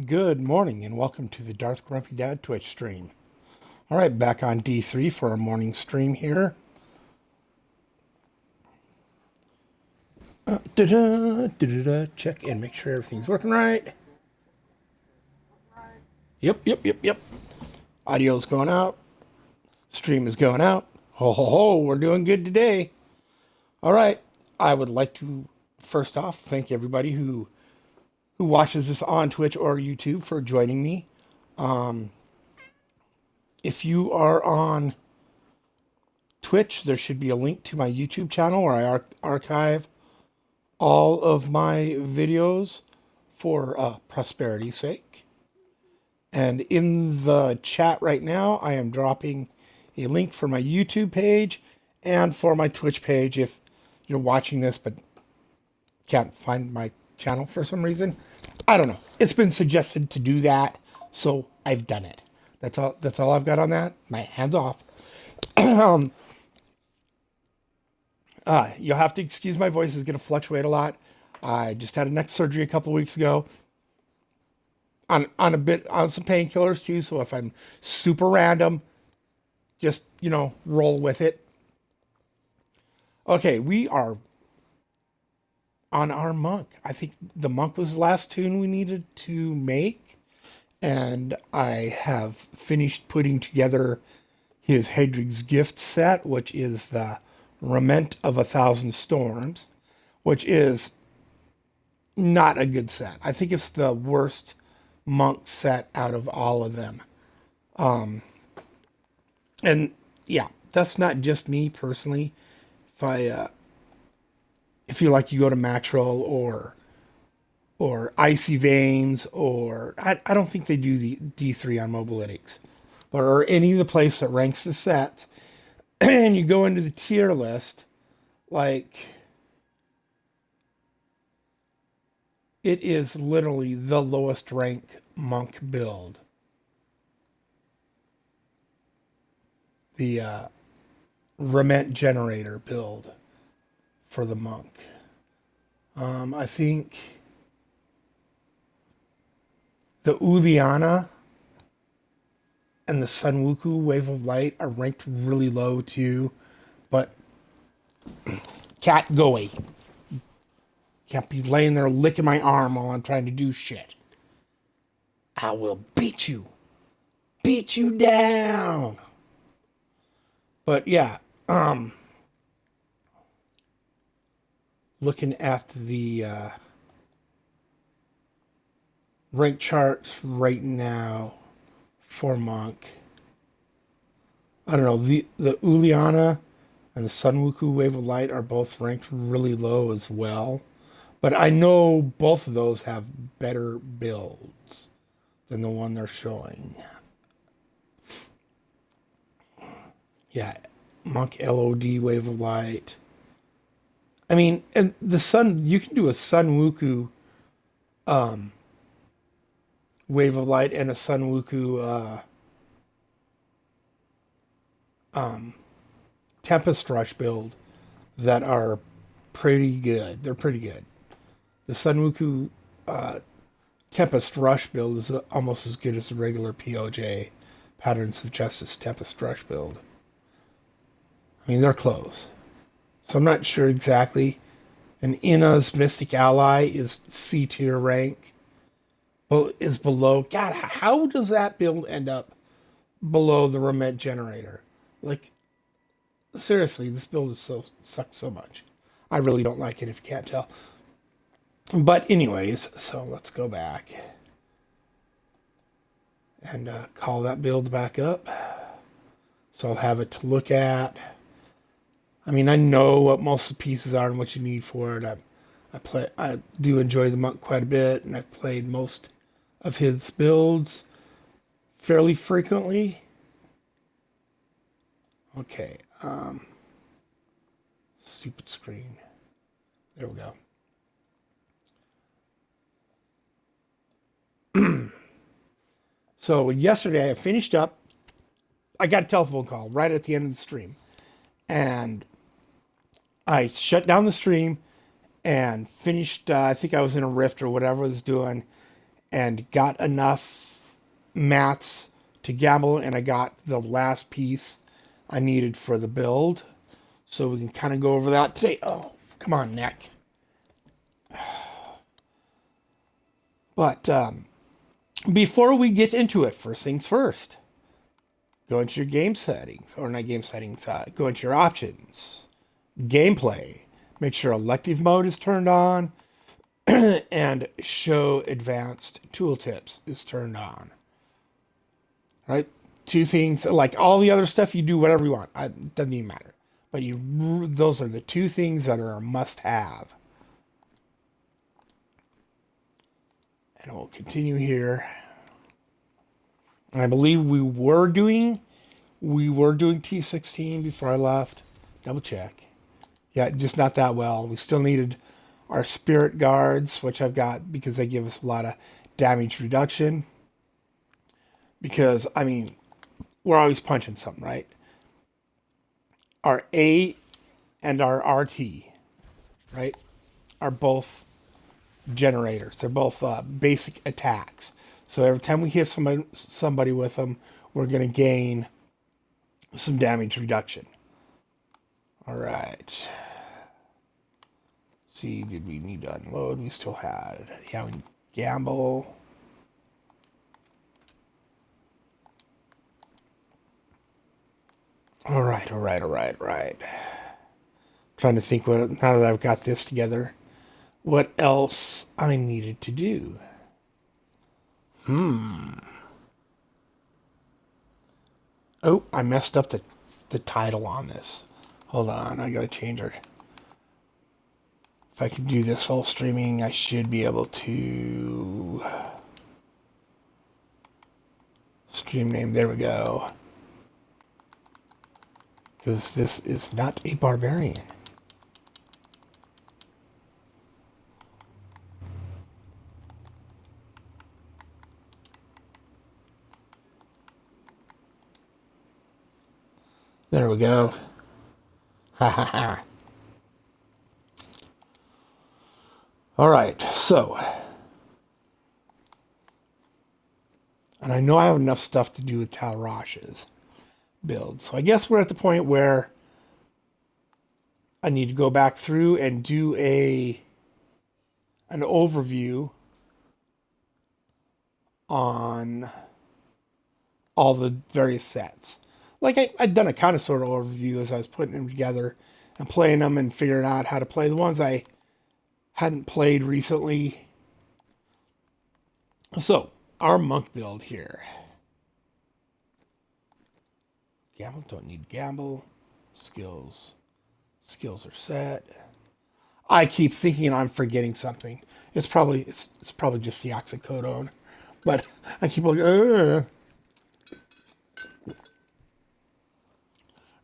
Good morning and welcome to the Darth Grumpy Dad Twitch stream. All right, back on D3 for our morning stream here. Check and make sure everything's working right. Yep. Audio's going out. Stream is going out. Ho, ho, ho, we're doing good today. All right, I would like to first off thank everybody who watches this on Twitch or YouTube for joining me. If you are on Twitch, there should be a link to my YouTube channel where I archive all of my videos for prosperity's sake. And in the chat right now, I am dropping a link for my YouTube page and for my Twitch page if you're watching this but can't find my channel for some reason. I don't know. It's been suggested to do that, so I've done it. That's all I've got on that. My hands off. You'll have to excuse my voice is going to fluctuate a lot. I just had a neck surgery a couple weeks ago. On some painkillers too. So if I'm super random, just roll with it. Okay, we are on our monk. I think the monk was the last tune we needed to make, and I have finished putting together his Hadrig's gift set, which is the Lament of 1,000 Storms, which is not a good set. I think it's the worst monk set out of all of them. And yeah, that's not just me personally. If you like, you go to Maxroll or Icy Veins, or I don't think they do the D3 on Mobilytics, or any of the place that ranks the sets, and you go into the tier list, like it is literally the lowest rank monk build. The Rement generator build for the monk. I think the Uliana and the Sunwuku Wave of Light are ranked really low too, but cat go away. Can't be laying there licking my arm while I'm trying to do shit. I will beat you down. But yeah, looking at the rank charts right now for monk, I don't know, the Uliana and the Sunwuku Wave of Light are both ranked really low as well. But I know both of those have better builds than the one they're showing. Yeah, Monk LOD Wave of Light. I mean, and the Sun, you can do a Sunwuku Wave of Light and a Sunwuku Tempest Rush build that are pretty good. They're pretty good. The Sunwuku Tempest Rush build is almost as good as the regular POJ Patterns of Justice Tempest Rush build. I mean, they're close. So I'm not sure exactly. And Ina's Mystic Ally is C tier rank. Well, is below. God, how does that build end up below the Rement generator? Like, seriously, this build sucks so much. I really don't like it if you can't tell. But anyways, so let's go back and call that build back up. So I'll have it to look at. I mean, I know what most of the pieces are and what you need for it. I do enjoy the monk quite a bit, and I've played most of his builds fairly frequently. Okay, stupid screen. There we go. So yesterday I finished up. I got a telephone call right at the end of the stream, and I shut down the stream and finished. I think I was in a rift or whatever I was doing, and got enough mats to gamble, and I got the last piece I needed for the build. So we can kind of go over that today. Oh, come on, neck. But before we get into it, first things first, go into your game settings, or not game settings, go into your options, gameplay. Make sure elective mode is turned on and show advanced tooltips is turned on. Right? Two things, like all the other stuff, you do whatever you want. It doesn't even matter. But those are the two things that are a must-have. And we'll continue here. And I believe we were doing T16 before I left. Double check. Yeah, just not that well. We still needed our spirit guards, which I've got because they give us a lot of damage reduction. Because, I mean, we're always punching something, right? Our A and our RT, right, are both generators. They're both basic attacks. So every time we hit somebody with them, we're going to gain some damage reduction. All right. See, did we need to unload? We still had. Yeah, we gamble. All right. Trying to think now that I've got this together, what else I needed to do. Oh, I messed up the title on this. Hold on, I gotta change her. If I can do this full streaming, I should be able to stream name. There we go. Because this is not a barbarian. There we go. Ha ha ha. All right, so. And I know I have enough stuff to do with Tal Rosh's build. So I guess we're at the point where I need to go back through and do an overview on all the various sets. Like I'd done a kind of sort of overview as I was putting them together and playing them and figuring out how to play the ones I hadn't played recently. So, our monk build here. Gamble, don't need gamble. Skills are set. I keep thinking I'm forgetting something. It's probably just the oxycodone. But I keep looking,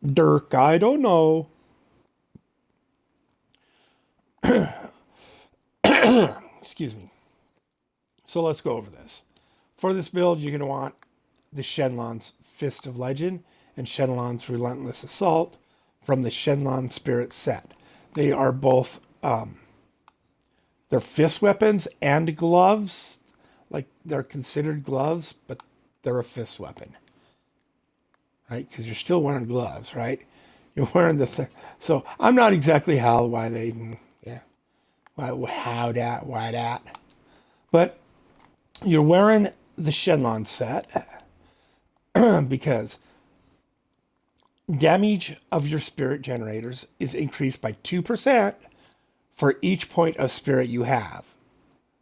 Dirk, I don't know. Excuse me. So let's go over this. For this build, you're going to want the Shenlong's Fist of Legend and Shenlong's Relentless Assault from the Shenlong Spirit set. They are both, they're fist weapons and gloves. Like, they're considered gloves, but they're a fist weapon. Right? Because you're still wearing gloves, right? You're wearing so I'm not exactly why that. But you're wearing the Shenlong set because damage of your spirit generators is increased by 2% for each point of spirit you have.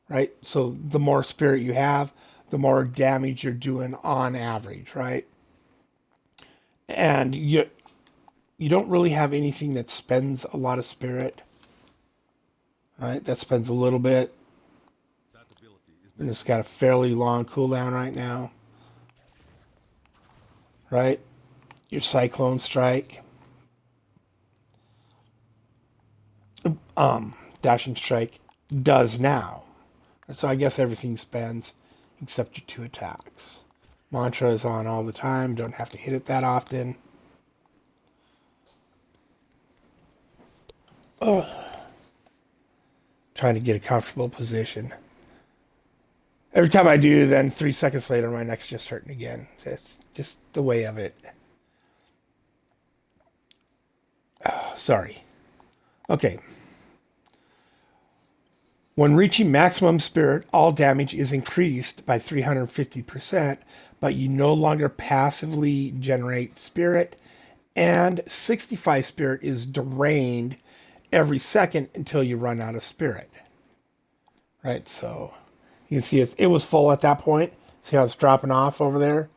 Right? So the more spirit you have, the more damage you're doing on average, right? And you don't really have anything that spends a lot of spirit. Right? That spends a little bit. And it's got a fairly long cooldown right now. Right? Your Cyclone Strike. Dashing Strike does now. So I guess everything spends except your 2 attacks. Mantra is on all the time. Don't have to hit it that often. Trying to get a comfortable position. Every time I do, then 3 seconds later, my neck's just hurting again. It's just the way of it. Oh, sorry. Okay. When reaching maximum spirit, all damage is increased by 350%, but you no longer passively generate spirit, and 65 spirit is drained every second until you run out of spirit. Right, so you can see it was full at that point. See how it's dropping off over there?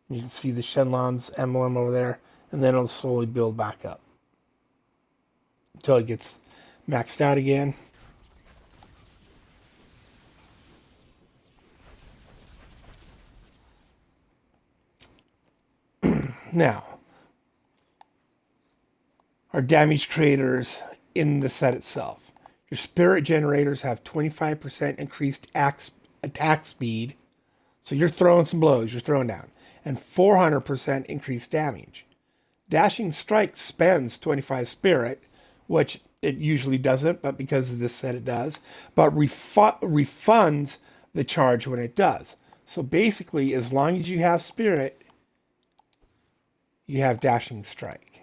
You can see the Shenlong's emblem over there, and then it'll slowly build back up until it gets maxed out again. Now, our damage creators in the set itself. Your spirit generators have 25% increased attack speed. So you're throwing some blows, you're throwing down. And 400% increased damage. Dashing Strike spends 25 spirit, which it usually doesn't, but because of this set it does. But refunds the charge when it does. So basically, as long as you have spirit, you have Dashing Strike.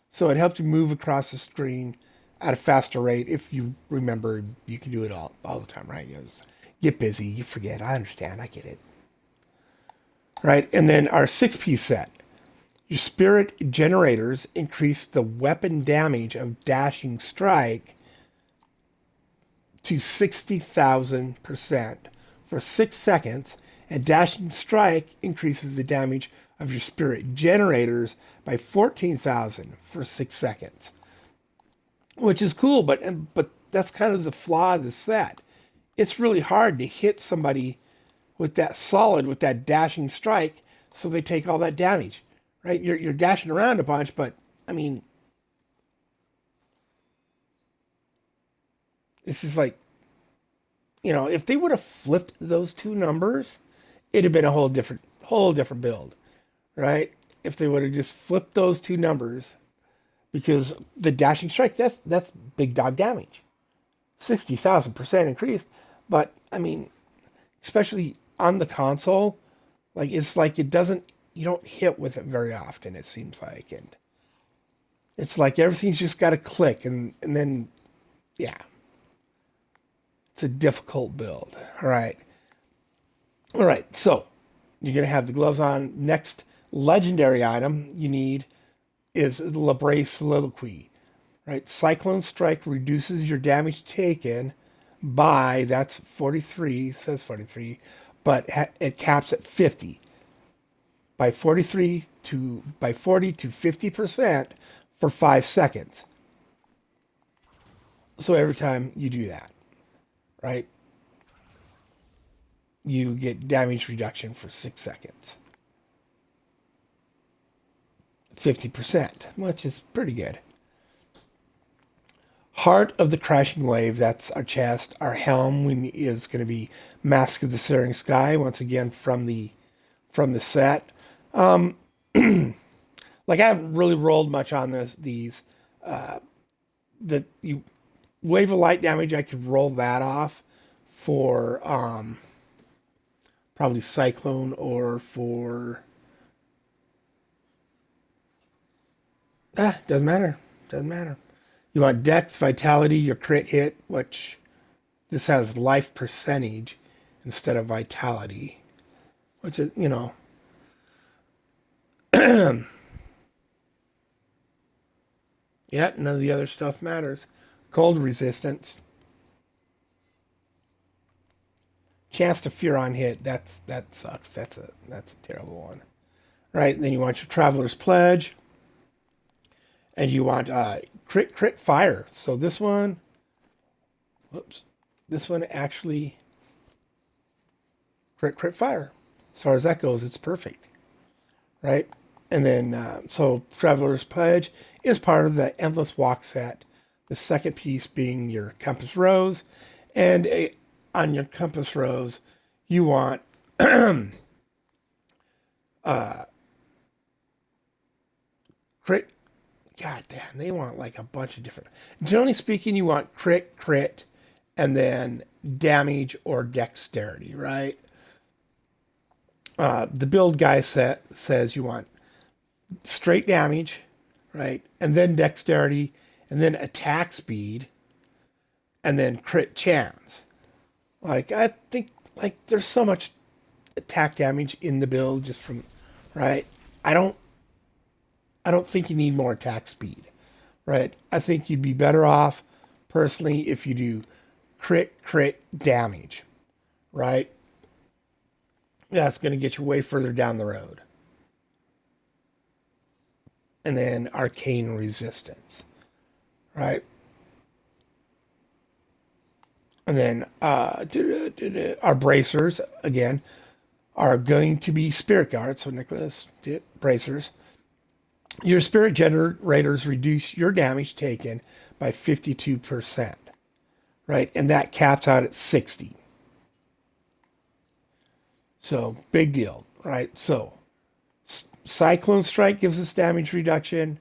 So it helps you move across the screen at a faster rate. If you remember, you can do it all the time, right? You just get busy, you forget. I understand, I get it. Right, and then our 6-piece set. Your spirit generators increase the weapon damage of Dashing Strike to 60,000% for 6 seconds, and Dashing Strike increases the damage of your spirit generators by 14,000 for 6 seconds. Which is cool, but that's kind of the flaw of the set. It's really hard to hit somebody with that Dashing Strike, so they take all that damage. Right? You're dashing around a bunch, but I mean, this is like, if they would have flipped those two numbers, it'd have been a whole different build, right? If they would have just flipped those two numbers, because the Dashing Strike, that's big dog damage, 60,000% increased. But I mean, especially on the console, it's like you don't hit with it very often. It seems like, and it's like everything's just got to click, and then yeah, it's a difficult build. All right. So you're gonna have the gloves on. Next legendary item you need is Labre Soliloquy. Right, Cyclone Strike reduces your damage taken by, that's 43, says 43, but it caps at 50. By 40 to 50% for 5 seconds. So every time you do that, right, you get damage reduction for 6 seconds. 50%, which is pretty good. Heart of the Crashing Wave, that's our chest. Our helm is going to be Mask of the Searing Sky, once again from the set. Like, I haven't really rolled much on these. The Wave of Light damage, I could roll that off for probably Cyclone, or for doesn't matter. You want Dex, Vitality, your crit hit, which this has life percentage instead of Vitality, which is, yeah, none of the other stuff matters. Cold resistance, chance to fear on hit. That sucks. That's a terrible one. Right? And then you want your Traveler's Pledge, and you want crit fire. So this one, this one actually crit fire. As far as that goes, it's perfect, right? And then so Traveler's Pledge is part of the Endless Walk set. The second piece being your Compass Rose, and on your Compass Rose, you want crit. God damn, they want like a bunch of different. Generally speaking, you want crit, and then damage or dexterity, right? The build guy says you want straight damage, right? And then dexterity, and then attack speed, and then crit chance. Like, I think, like, there's so much attack damage in the build just from, right? I don't, I don't think you need more attack speed, right? I think you'd be better off, personally, if you do crit damage, right? That's going to get you way further down the road. And then arcane resistance, right? And then our bracers, again, are going to be spirit guards. So, Nicholas, bracers. Your spirit generators reduce your damage taken by 52%, right? And that caps out at 60. So, big deal, right? So, Cyclone Strike gives us damage reduction.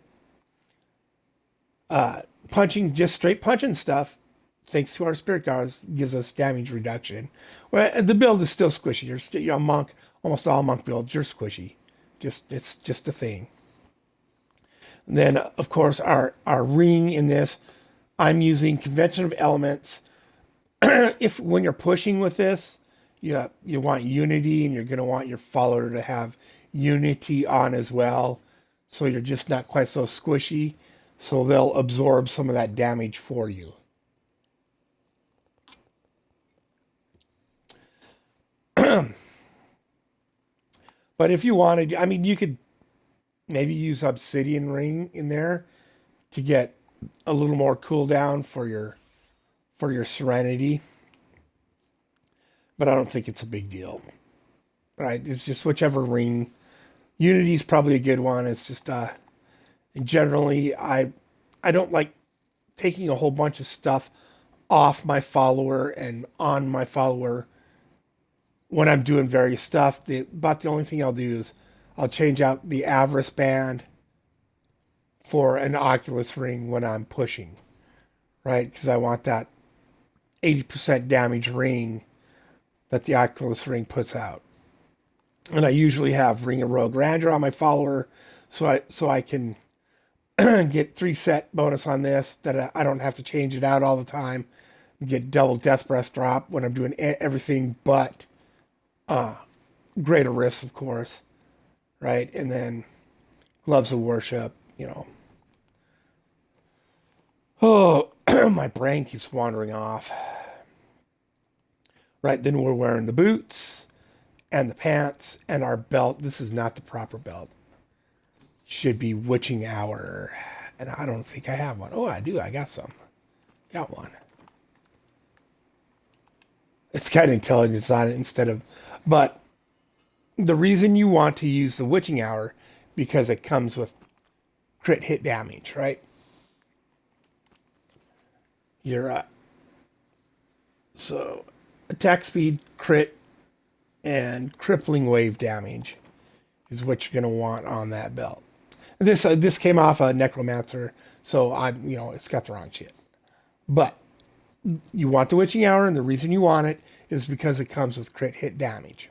Punching, just straight punching stuff, thanks to our spirit guards, gives us damage reduction. Well, the build is still squishy. You're still, monk. Almost all monk builds, you're squishy. It's just a thing. And then, of course, our ring in this, I'm using convention of elements. If when you're pushing with this, you want unity, and you're going to want your follower to have unity on as well, so you're just not quite so squishy. So they'll absorb some of that damage for you. But if you wanted, I mean, you could maybe use obsidian ring in there to get a little more cooldown for your serenity. But I don't think it's a big deal. Right? It's just whichever ring. Unity's probably a good one. It's just generally I don't like taking a whole bunch of stuff off my follower and on my follower when I'm doing various stuff. About the only thing I'll do is I'll change out the Avarice band for an Oculus ring when I'm pushing, right? Because I want that 80% damage ring that the Oculus ring puts out. And I usually have Ring of Rogue Ranger on my follower, so I can get 3 set bonus on this, that I don't have to change it out all the time. Get double Death Breath drop when I'm doing everything but Greater Rifts, of course, right? And then Gloves of Worship, Oh, my brain keeps wandering off. Right, then we're wearing the boots and the pants and our belt. This is not the proper belt. Should be Witching Hour. And I don't think I have one. Oh, I do. I got some. Got one. It's got intelligence on it instead of... But the reason you want to use the Witching Hour, because it comes with crit hit damage, right? You're so attack speed, crit, and crippling wave damage is what you're going to want on that belt. This came off a Necromancer, so it's got the wrong shit. But you want the Witching Hour, and the reason you want it is because it comes with crit hit damage.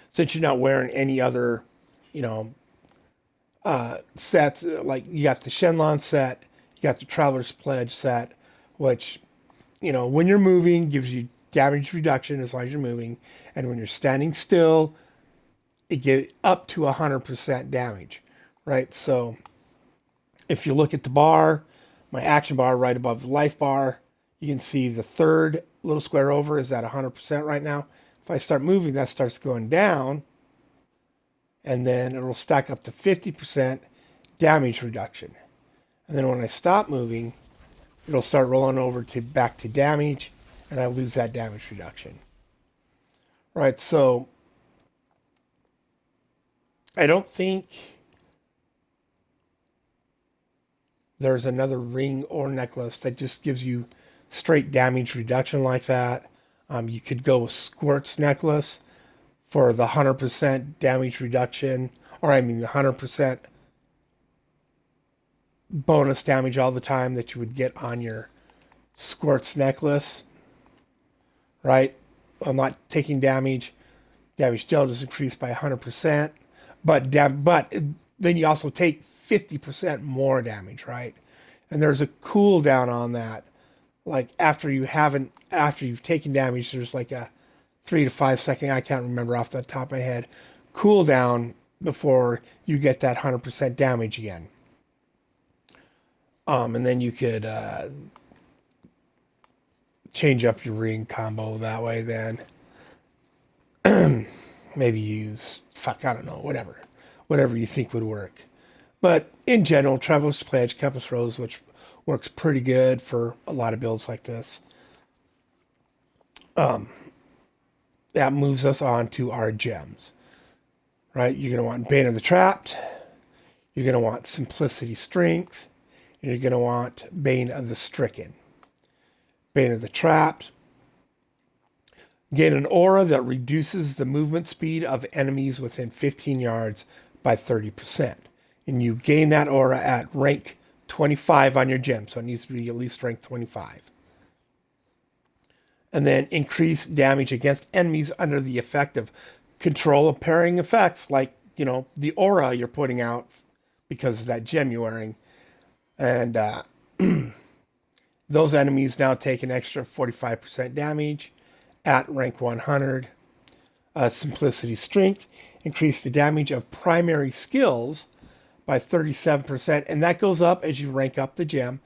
Since you're not wearing any other, sets, like you got the Shenlong set, you got the Traveler's Pledge set, which, when you're moving, gives you damage reduction as long as you're moving, and when you're standing still, it gives up to 100% damage, right? So if you look at the bar, my action bar right above the life bar, you can see the third little square over is at 100% right now. If I start moving, that starts going down, and then it'll stack up to 50% damage reduction. And then when I stop moving, it'll start rolling over to back to damage, and I lose that damage reduction. Right, so I don't think there's another ring or necklace that just gives you straight damage reduction like that. You could go with Squirt's necklace for the 100% damage reduction, or the 100% bonus damage all the time that you would get on your Squirt's necklace, right? While not taking damage, damage dealt is increased by 100%. But then you also take 50% more damage, right? And there's a cooldown on that. Like after you've taken damage, there's like a 3 to 5 second, I can't remember off the top of my head, cooldown before you get that 100% damage again. And then you could change up your ring combo that way. Then maybe use I don't know, whatever you think would work. But in general, Traveler's Pledge, Compass Rose, which works pretty good for a lot of builds like this. That moves us on to our gems, right? You're going to want Bane of the Trapped. You're going to want Simplicity Strength. And you're going to want Bane of the Stricken. Bane of the Trapped. Gain an aura that reduces the movement speed of enemies within 15 yards by 30%. And you gain that aura at rank 25 on your gem. So it needs to be at least rank 25. And then increase damage against enemies under the effect of control of pairing effects, like, the aura you're putting out because of that gem you're wearing. And those enemies now take an extra 45% damage at rank 100. Simplicity Strength, increase the damage of primary skills by 37%, and that goes up as you rank up the gem.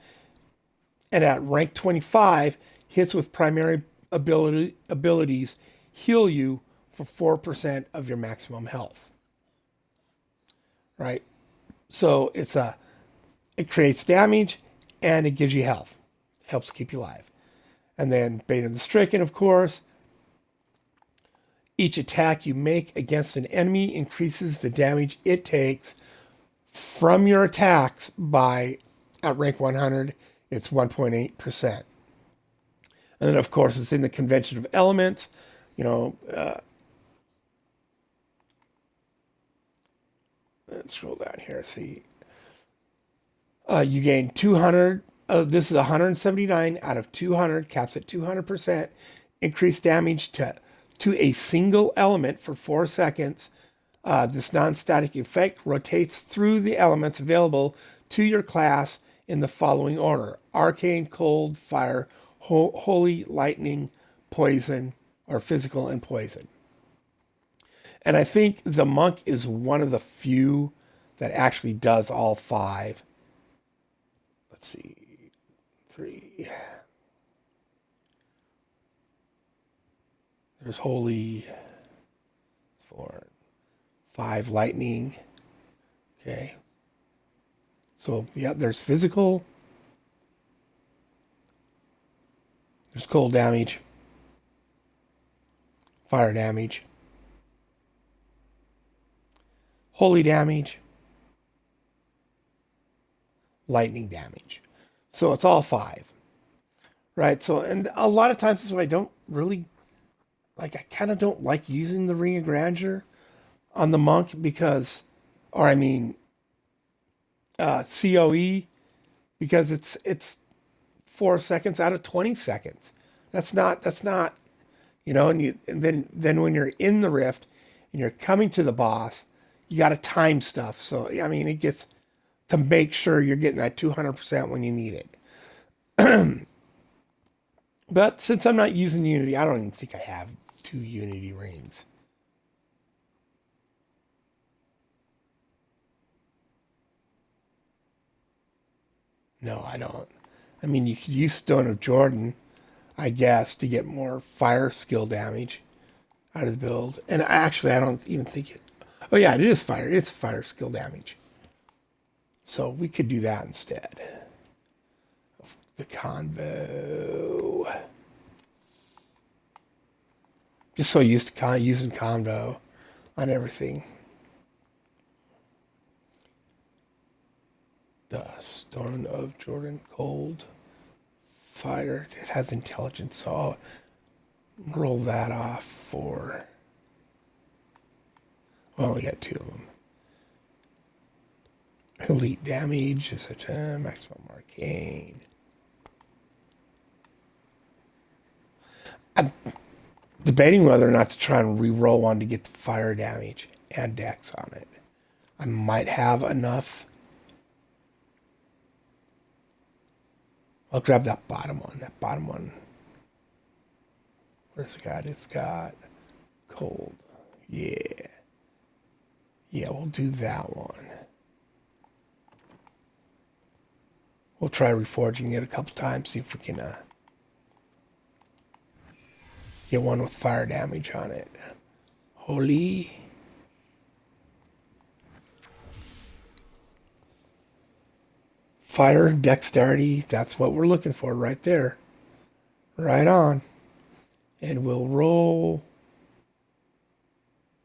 And at rank 25, hits with primary abilities heal you for 4% of your maximum health. Right? So it creates damage and it gives you health. Helps keep you alive. And then Bane of the Stricken, of course. Each attack you make against an enemy increases the damage it takes from your attacks by, at rank 100, it's 1.8%. And then, of course, it's in the Convention of Elements. Let's scroll down here. See. You gain 200. This is 179 out of 200. Caps at 200%. Increased damage to a single element for 4 seconds. This non-static effect rotates through the elements available to your class in the following order: Arcane, Cold, Fire, Holy, Lightning, Poison, or Physical and Poison. And I think the Monk is one of the few that actually does all 5. Let's see. 3. There's Holy. 4. 5 Lightning. Okay. So, yeah, there's Physical. There's Cold damage. Fire damage. Holy damage. Lightning damage. So it's all 5. Right? So, and a lot of times, so I don't really, I kind of don't like using the Ring of Grandeur on the Monk because, COE, because it's 4 seconds out of 20 seconds. That's not, and then when you're in the rift and you're coming to the boss, you got to time stuff. So, it gets to make sure you're getting that 200% when you need it. But since I'm not using Unity, I don't even think I have 2 Unity rings. No, I don't. You could use Stone of Jordan, I guess, to get more fire skill damage out of the build. And actually, I don't even think it... Oh, yeah, it is fire. It's fire skill damage. So we could do that instead of the convo. Just so used to using convo on everything. Stone of Jordan, Cold, Fire. It has intelligence, so I'll roll that off for... Well, we got 2 of them. Elite damage is a maximum arcane. Debating whether or not to try and re-roll one to get the fire damage and dex on it. I might have enough. I'll grab that bottom one. That bottom one. Where's it got? It's got cold. Yeah. Yeah, we'll do that one. We'll try reforging it a couple times, see if we can get one with fire damage on it. Holy. Fire, dexterity, that's what we're looking for right there. Right on. And we'll roll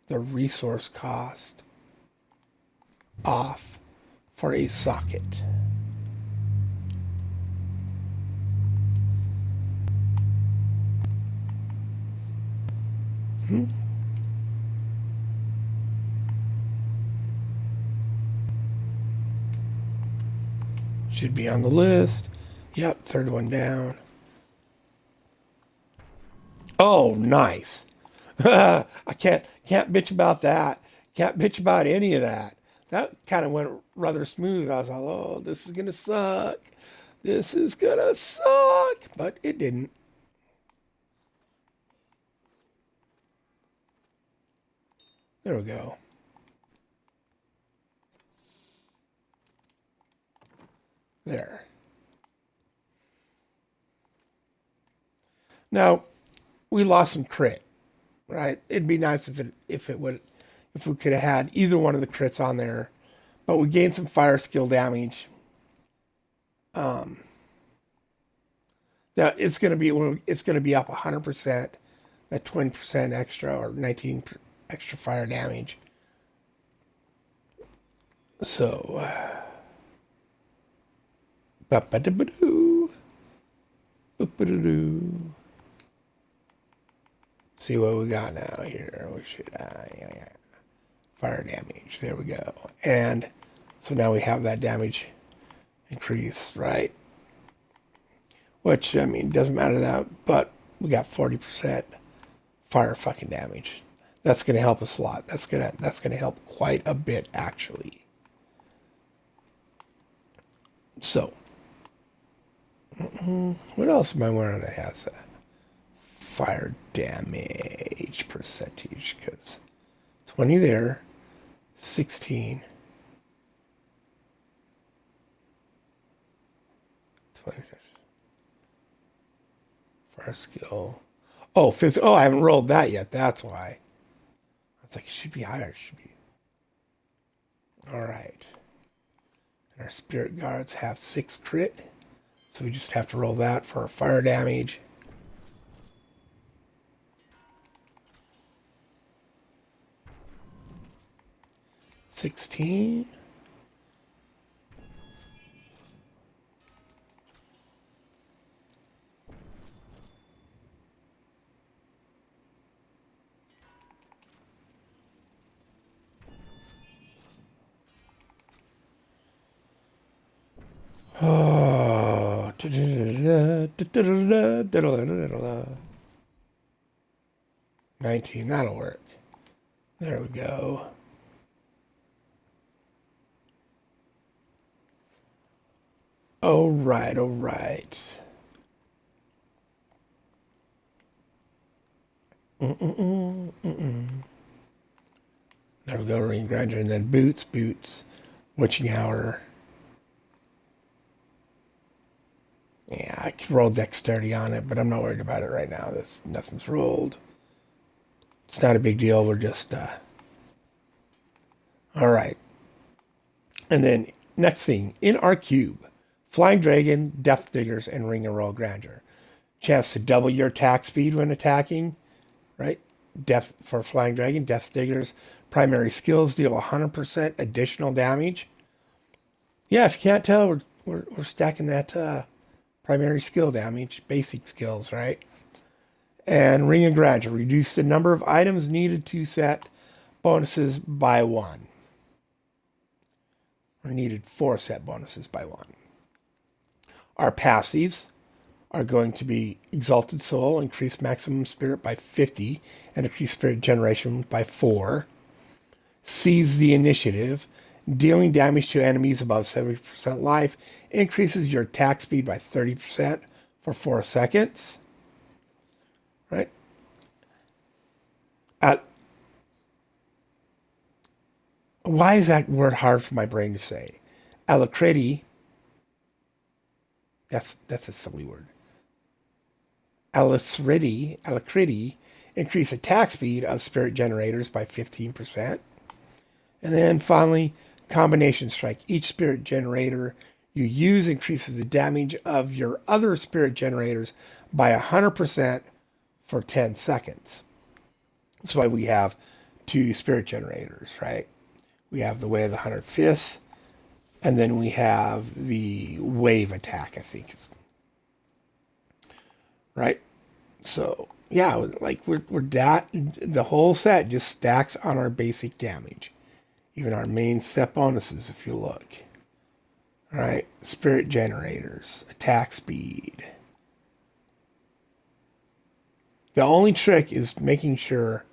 the resource cost off for a socket. Should be on the list. Yep, third one down. Oh, nice. I can't bitch about that. Can't bitch about any of that. That kind of went rather smooth. I was like, oh, this is going to suck. This is going to suck. But it didn't. There we go. There. Now, we lost some crit, right? It'd be nice if we could have had either one of the crits on there, but we gained some fire skill damage. Now it's gonna be up 100%, that 20% extra or 19 extra fire damage. So, see what we got now here. We should fire damage. There we go. And so now we have that damage increase, right? Which, I mean, doesn't matter that, but we got 40% fire fucking damage. That's going to help us a lot. That's going to help quite a bit, actually. So, what else am I wearing that has that? Fire damage percentage, because 20 there, 16, 20. Fire skill. Oh, physical. Oh, I haven't rolled that yet. That's why. I was like, it should be higher. It should be. All right. And our spirit guards have 6 crit. So we just have to roll that for our fire damage. $16. Oh, 19, that'll work. There we go. All right, all right. There we go, ring grinder, and then boots, witching hour. Yeah, I could roll dexterity on it, but I'm not worried about it right now. Nothing's rolled. It's not a big deal. We're just all right. And then next thing in our cube, Flying Dragon, Death Diggers, and Ring and Roll Grandeur. Chance to double your attack speed when attacking, right? Death for Flying Dragon, Death Diggers. Primary skills deal 100% additional damage. Yeah, if you can't tell, we're stacking that primary skill damage, basic skills, right? And Ring of Grandeur, reduce the number of items needed to set bonuses by 1. Or needed 4 set bonuses by 1. Our passives are going to be Exalted Soul, increase maximum spirit by 50, and increase spirit generation by 4. Seize the Initiative, dealing damage to enemies above 70% life, increases your attack speed by 30% for 4 seconds. Right? Why is that word hard for my brain to say? Alacrity, that's a silly word. Alacrity, increase attack speed of spirit generators by 15%. And then finally, Combination Strike. Each spirit generator you use increases the damage of your other spirit generators by 100% for 10 seconds. That's why we have 2 spirit generators, right? We have the Way of the 100 Fists, and then we have the Wave Attack, I think. Right? So, yeah, like we're that, the whole set just stacks on our basic damage. Even our main set bonuses, if you look. All right, spirit generators, attack speed. The only trick is making sure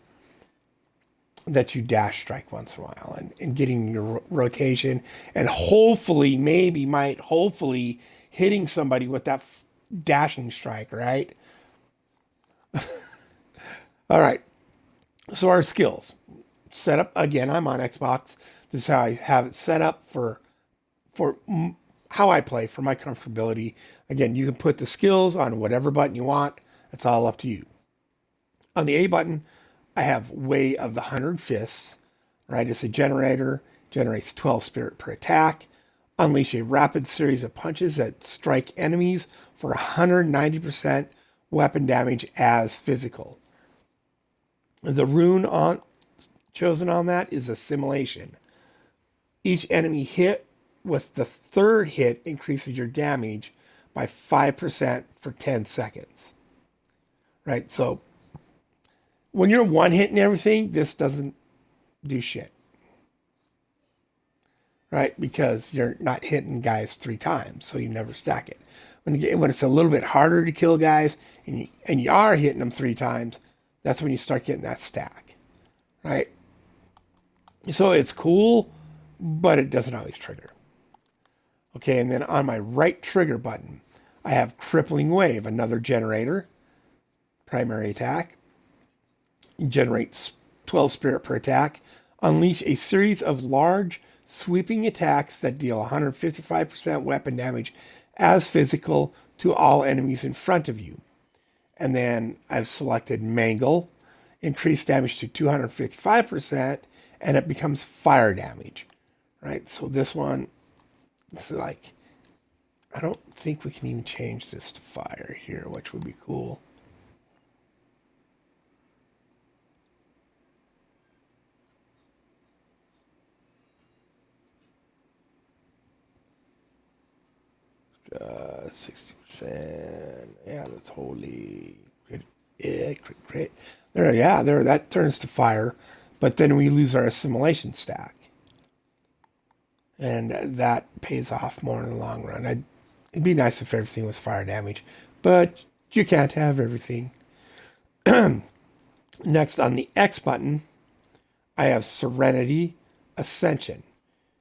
that you dash strike once in a while and getting your rotation and hopefully, hopefully hitting somebody with that dashing strike, right? All right, so our skills. Set up, again, I'm on Xbox. This is how I have it set up for how I play, for my comfortability. Again, you can put the skills on whatever button you want. It's all up to you. On the A button, I have Way of the 100 Fists, right? It's a generator, generates 12 spirit per attack. Unleash a rapid series of punches that strike enemies for 190% weapon damage as physical. The rune chosen on that is Assimilation. Each enemy hit with the third hit increases your damage by 5% for 10 seconds. Right? So when you're one hitting everything, this doesn't do shit. Right? Because you're not hitting guys 3 times, so you never stack it. When it's a little bit harder to kill guys and you are hitting them 3 times, that's when you start getting that stack. Right? So it's cool, but it doesn't always trigger. Okay, and then on my right trigger button, I have Crippling Wave, another generator, primary attack. Generates 12 spirit per attack. Unleash a series of large, sweeping attacks that deal 155% weapon damage as physical to all enemies in front of you. And then I've selected Mangle, increase damage to 255%, and it becomes fire damage. Right, so this one, it's like, I don't think we can even change this to fire here, which would be cool. Uh, 60%. Yeah, that's holy. Crit. There, that turns to fire. But then we lose our assimilation stack. And that pays off more in the long run. It'd be nice if everything was fire damage. But you can't have everything. Next, on the X button, I have Serenity Ascension.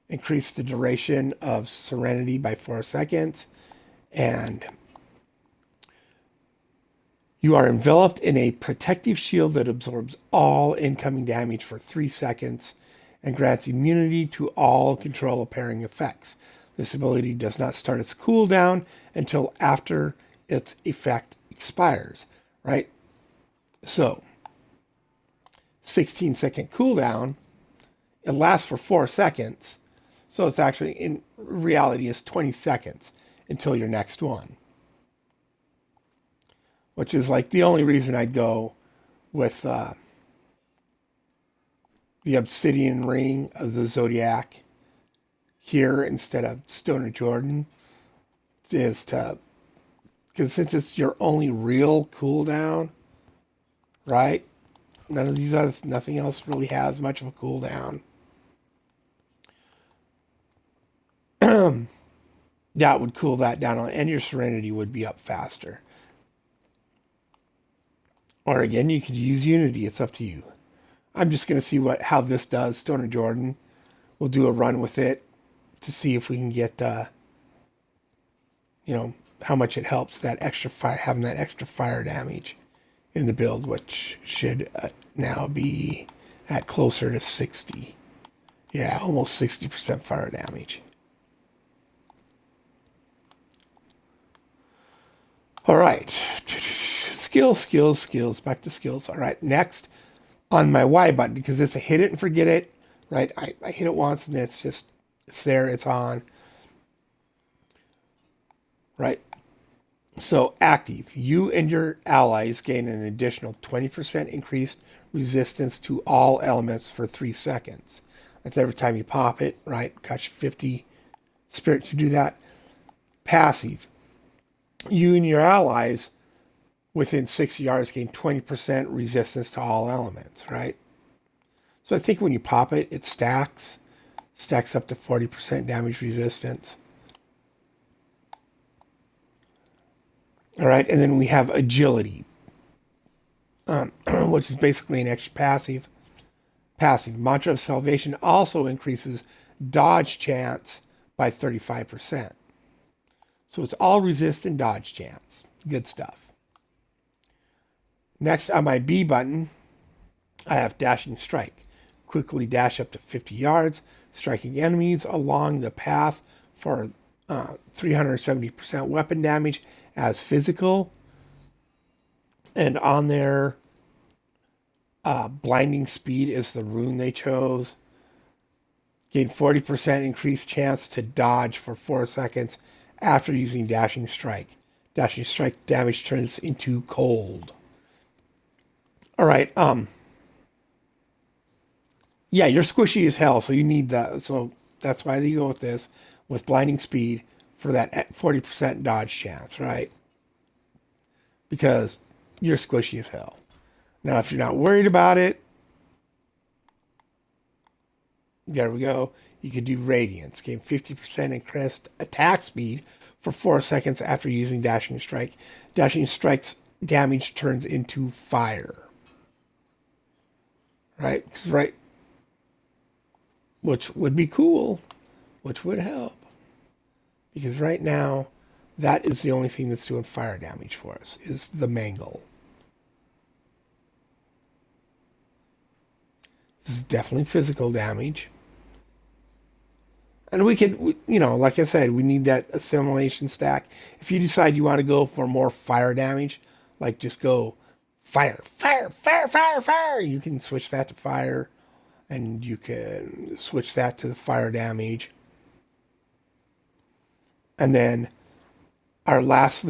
Increase the duration of Serenity by 4 seconds. And you are enveloped in a protective shield that absorbs all incoming damage for 3 seconds and grants immunity to all control pairing effects. This ability does not start its cooldown until after its effect expires, right? So, 16-second cooldown. It lasts for 4 seconds. So it's actually, in reality, is 20 seconds until your next one. Which is like the only reason I'd go with the Obsidian Ring of the Zodiac here instead of Stone of Jordan, is to, because since it's your only real cooldown, right? Nothing else really has much of a cooldown. That would cool that down, and your Serenity would be up faster. Or again, you could use Unity. It's up to you. I'm just going to see how this does. Stoner Jordan. We'll do a run with it to see if we can get, how much it helps that extra fire, having that extra fire damage in the build, which should now be at closer to 60. Yeah, almost 60% fire damage. All right. Skills. Back to skills. All right. Next, on my Y button, because it's a hit it and forget it, right? I hit it once and it's there, it's on, right? So active. You and your allies gain an additional 20% increased resistance to all elements for 3 seconds. That's every time you pop it, right? Cost you 50 spirit to do that. Passive. You and your allies within 60 yards gain 20% resistance to all elements, right? So I think when you pop it, it stacks up to 40% damage resistance. All right, and then we have agility, which is basically an extra passive. Passive. Mantra of Salvation also increases dodge chance by 35%. So it's all resist and dodge chance. Good stuff. Next, on my B button, I have Dashing Strike. Quickly dash up to 50 yards, striking enemies along the path for 370% weapon damage as physical. And on there, Blinding Speed is the rune they chose. Gain 40% increased chance to dodge for 4 seconds after using Dashing Strike. Dashing Strike damage turns into cold. All right. Yeah, you're squishy as hell, so you need that. So that's why you go with this, with Blinding Speed for that 40% dodge chance, right? Because you're squishy as hell. Now, if you're not worried about it, there we go. You could do Radiance. Gain 50% increased attack speed for 4 seconds after using Dashing Strike. Dashing Strike's damage turns into fire. Right? Right. Which would be cool. Which would help. Because right now, that is the only thing that's doing fire damage for us, is the Mangle. This is definitely physical damage. And we could, like I said, we need that assimilation stack. If you decide you want to go for more fire damage, like just go fire, you can switch that to fire, and you can switch that to the fire damage. And then our last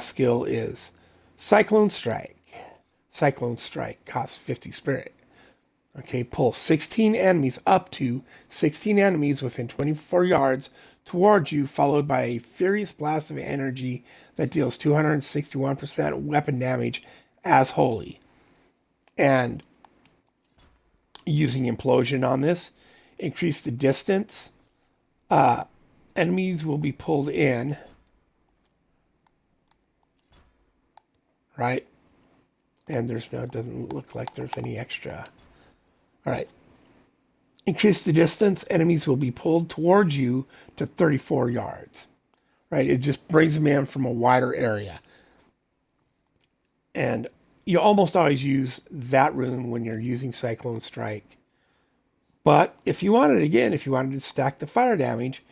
skill is Cyclone Strike. Cyclone Strike costs 50 spirit. Okay, pull 16 enemies, up to 16 enemies within 24 yards towards you, followed by a furious blast of energy that deals 261% weapon damage as holy. And using implosion on this, increase the distance. Enemies will be pulled in, right? And it doesn't look like there's any extra. All right. Increase the distance. Enemies will be pulled towards you to 34 yards. Right? It just brings them in from a wider area. And you almost always use that rune when you're using Cyclone Strike. But if you wanted to stack the fire damage,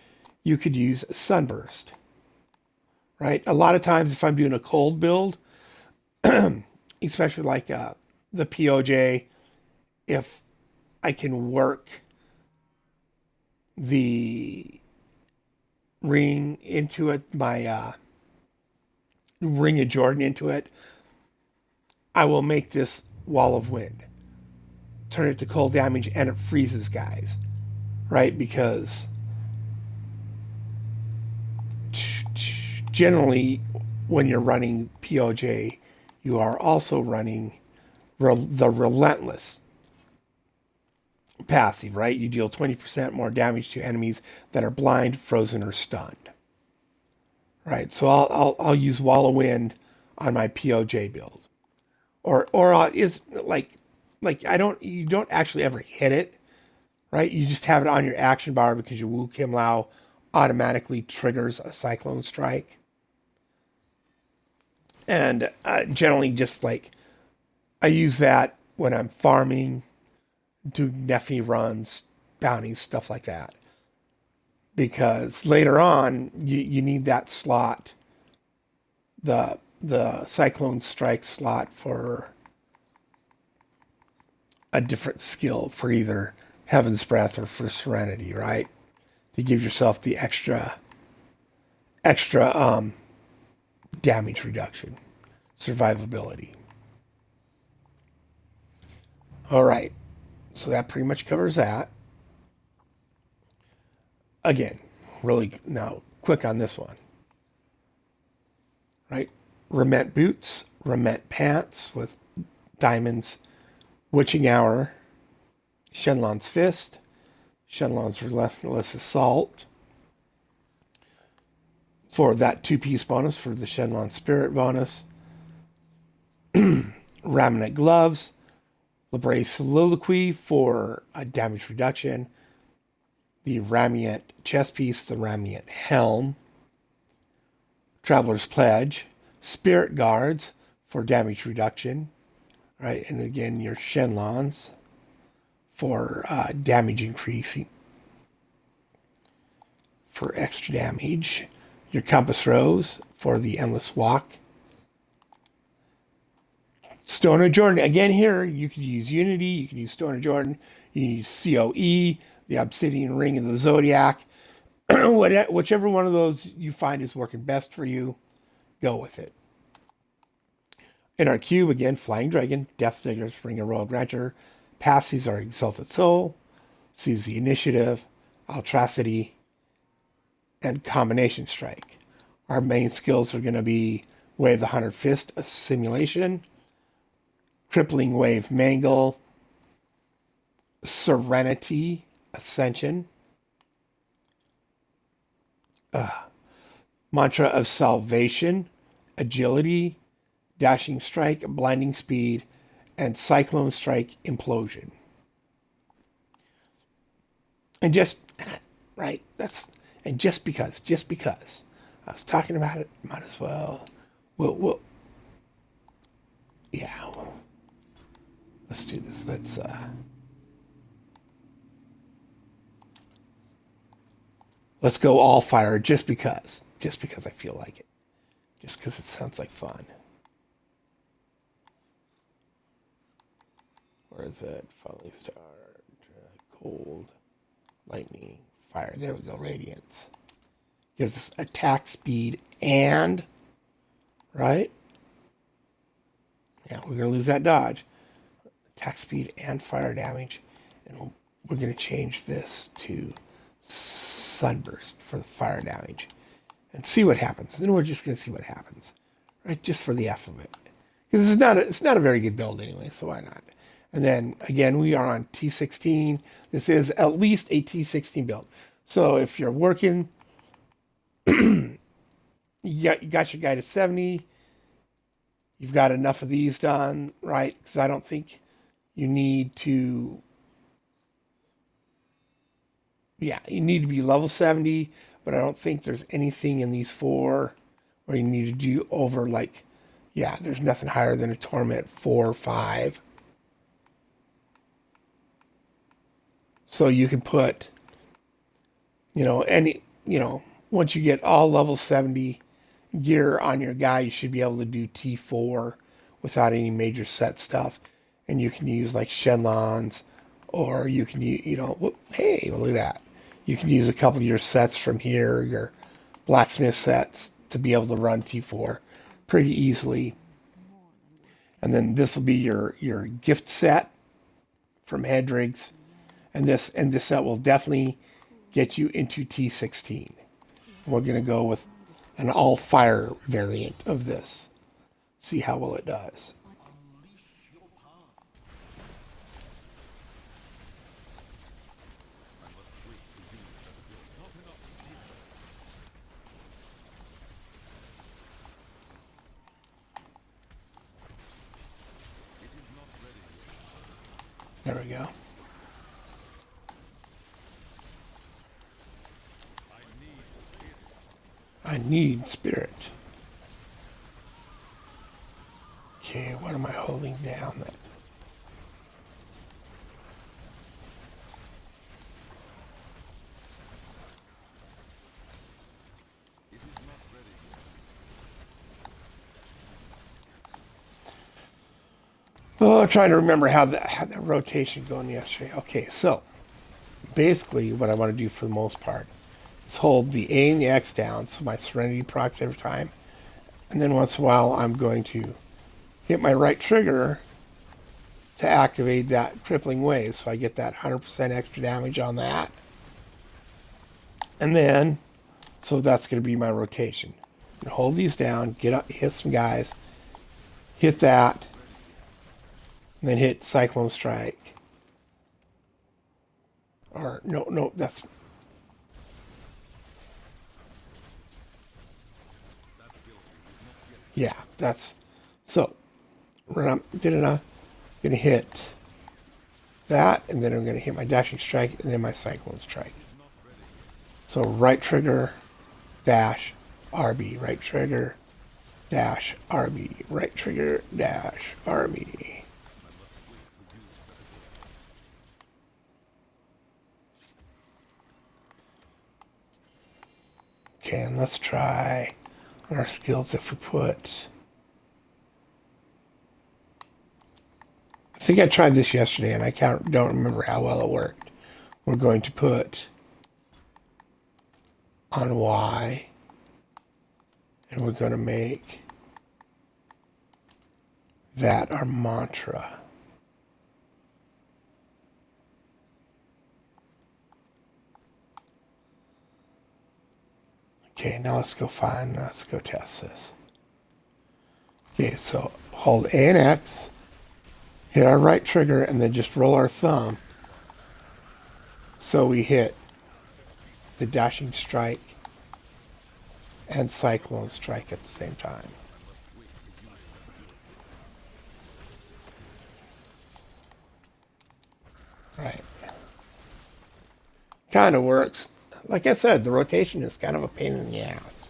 you could use Sunburst. Right? A lot of times if I'm doing a cold build, especially like the POJ, if I can work the ring into it, my ring of Jordan into it, I will make this Wall of Wind. Turn it to cold damage and it freezes guys. Right? Because generally when you're running POJ, you are also running the Relentless passive, right? You deal 20% more damage to enemies that are blind, frozen, or stunned. Right? So I'll use Wall of Wind on my POJ build. or is I don't you don't actually ever hit it, right? You just have it on your action bar because your Wu Kim Lao automatically triggers a Cyclone Strike. And generally, just like I use that when I'm farming, doing Nephi runs, bounties, stuff like that. Because later on, you need that slot, the Cyclone Strike slot for a different skill for either Heaven's Breath or for Serenity, right? To give yourself the extra damage reduction, survivability. All right, so that pretty much covers that. Again, really now quick on this one, right? Rement boots, Rement pants with diamonds, Witching Hour, Shenlong's Fist, Shenlong's Relentless Assault for that two-piece bonus for the Shenlong Spirit bonus, Raminant Gloves, Libre Soliloquy for a damage reduction, the Ramiant chest piece, the Ramiant Helm, Traveler's Pledge, Spirit Guards for damage reduction, right? And again, your Shenlongs for damage increasing, for extra damage, your Compass Rose for the Endless Walk, Stone of Jordan. Again, here you can use Unity, you can use Stone of Jordan, you can use COE, the Obsidian Ring of the Zodiac. Whichever one of those you find is working best for you, go with it. In our cube, again, Flying Dragon, Death Diggers, Ring of Royal Grantor, Passes our Exalted Soul, Seize the Initiative, Altracity, and Combination Strike. Our main skills are going to be Wave the 100 Fist, a Simulation, Crippling Wave Mangle, Serenity, Ascension, Mantra of Salvation, Agility, Dashing Strike, Blinding Speed, and Cyclone Strike, Implosion. And just, right, and just because I was talking about it, might as well, yeah, let's do this. Let's go all fire just because I feel like it, just because it sounds like fun. Where is it? Falling Star, Cold, Lightning, Fire. There we go. Radiance gives us attack speed and, right? Yeah, we're gonna lose that dodge. Attack speed and fire damage, and we're gonna change this to Sunburst for the fire damage, and see what happens. Then we're just gonna see what happens, right? Just for the F of it, because it's not a very good build anyway. So why not? And then again, we are on T16. This is at least a T16 build. So if you're working, you got your guy to 70. You've got enough of these done, right? Because I don't think you need to. Yeah, you need to be level 70, but I don't think there's anything in these four where you need to do over there's nothing higher than a Torment 4 or 5. So you can put, once you get all level 70 gear on your guy, you should be able to do T4 without any major set stuff. And you can use like Shenlong's, or you can use, hey, look at that. You can use a couple of your sets from here, your blacksmith sets, to be able to run T4 pretty easily. And then this will be your gift set from Hedrig's. And this set will definitely get you into T16. We're going to go with an all fire variant of this. See how well it does. There we go. I need spirit. Okay, what am I holding down? Oh, I'm trying to remember how that rotation going yesterday. Okay, so basically what I want to do for the most part is hold the A and the X down so my Serenity procs every time. And then once in a while I'm going to hit my right trigger to activate that crippling wave. So I get that 100% extra damage on that. And then, so that's going to be my rotation. Hold these down, get up, hit some guys, hit that, and then hit Cyclone Strike. Or, no, that's... Yeah, that's... So, I'm going to hit that, and then I'm going to hit my Dashing Strike, and then my Cyclone Strike. So, right trigger, dash, RB, right trigger, dash, RB, right trigger, dash, RB. Okay, and let's try on our skills if we put... I think I tried this yesterday and I don't remember how well it worked. We're going to put on Y, and we're going to make that our mantra. Okay, now let's go test this. Okay, so hold A and X, hit our right trigger, and then just roll our thumb so we hit the Dashing Strike and Cyclone Strike at the same time. Right. Kind of works. Like I said, the rotation is kind of a pain in the ass.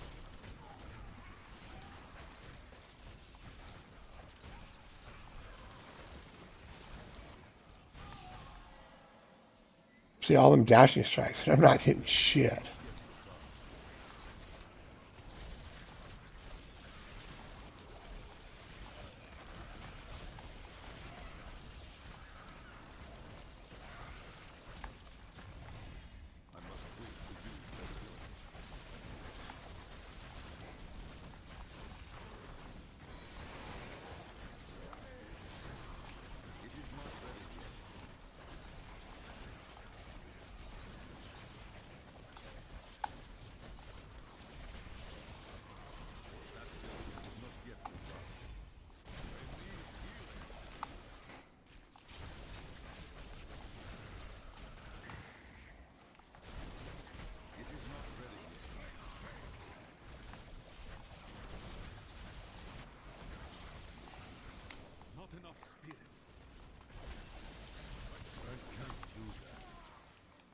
See all them Dashing Strikes, and I'm not hitting shit.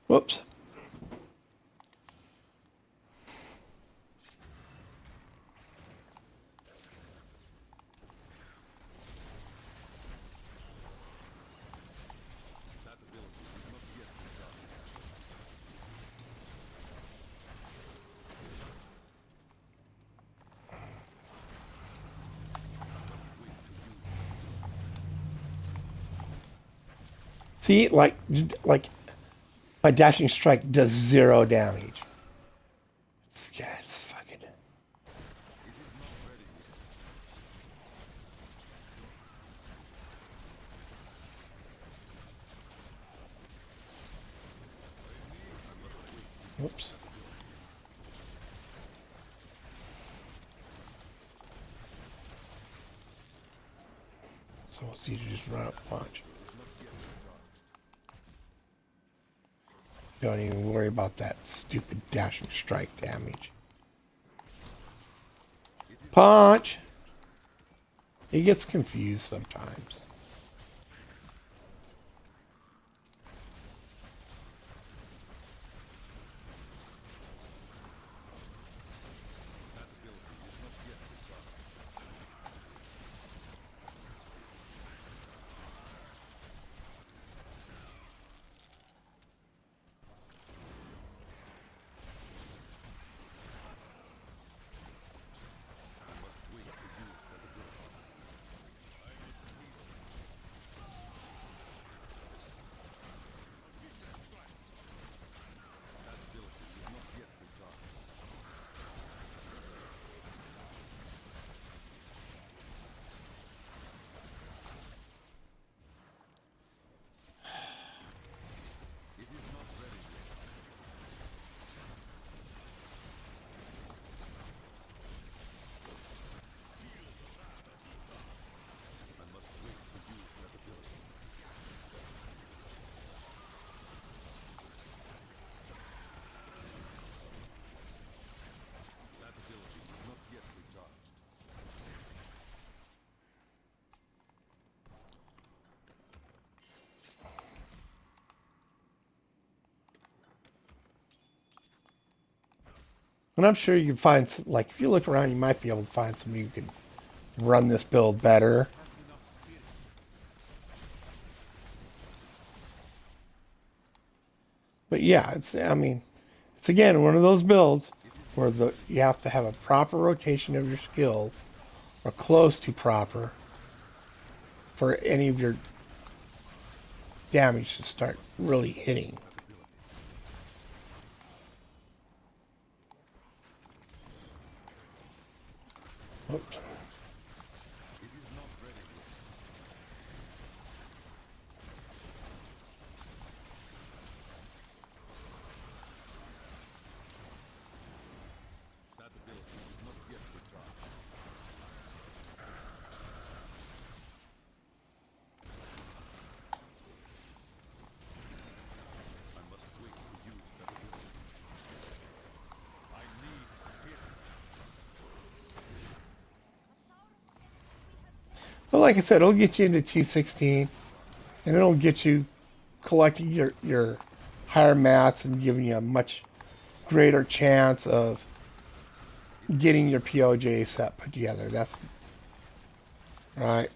Whoops. See, like my Dashing Strike does 0 damage. It's fucking... Whoops. So it's easy to just run up punch. Don't even worry about that stupid Dashing Strike damage. Punch! He gets confused sometimes. And I'm sure you can find, like, if you look around, you might be able to find somebody who can run this build better. But yeah, I mean, it's again one of those builds where you have to have a proper rotation of your skills, or close to proper, for any of your damage to start really hitting. Oops. But like I said, it'll get you into T16, and it'll get you collecting your higher mats and giving you a much greater chance of getting your POJ set put together. That's right.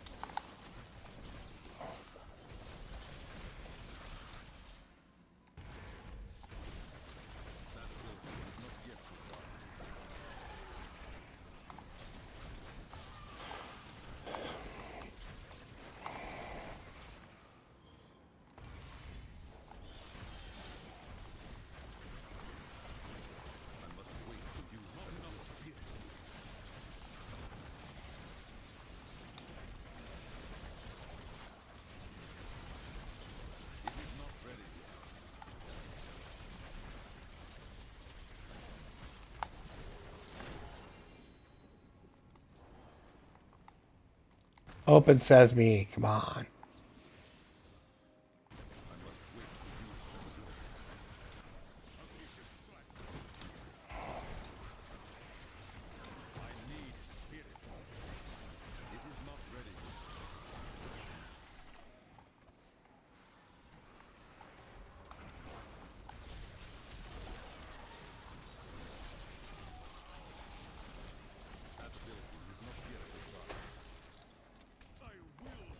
Open sesame, come on.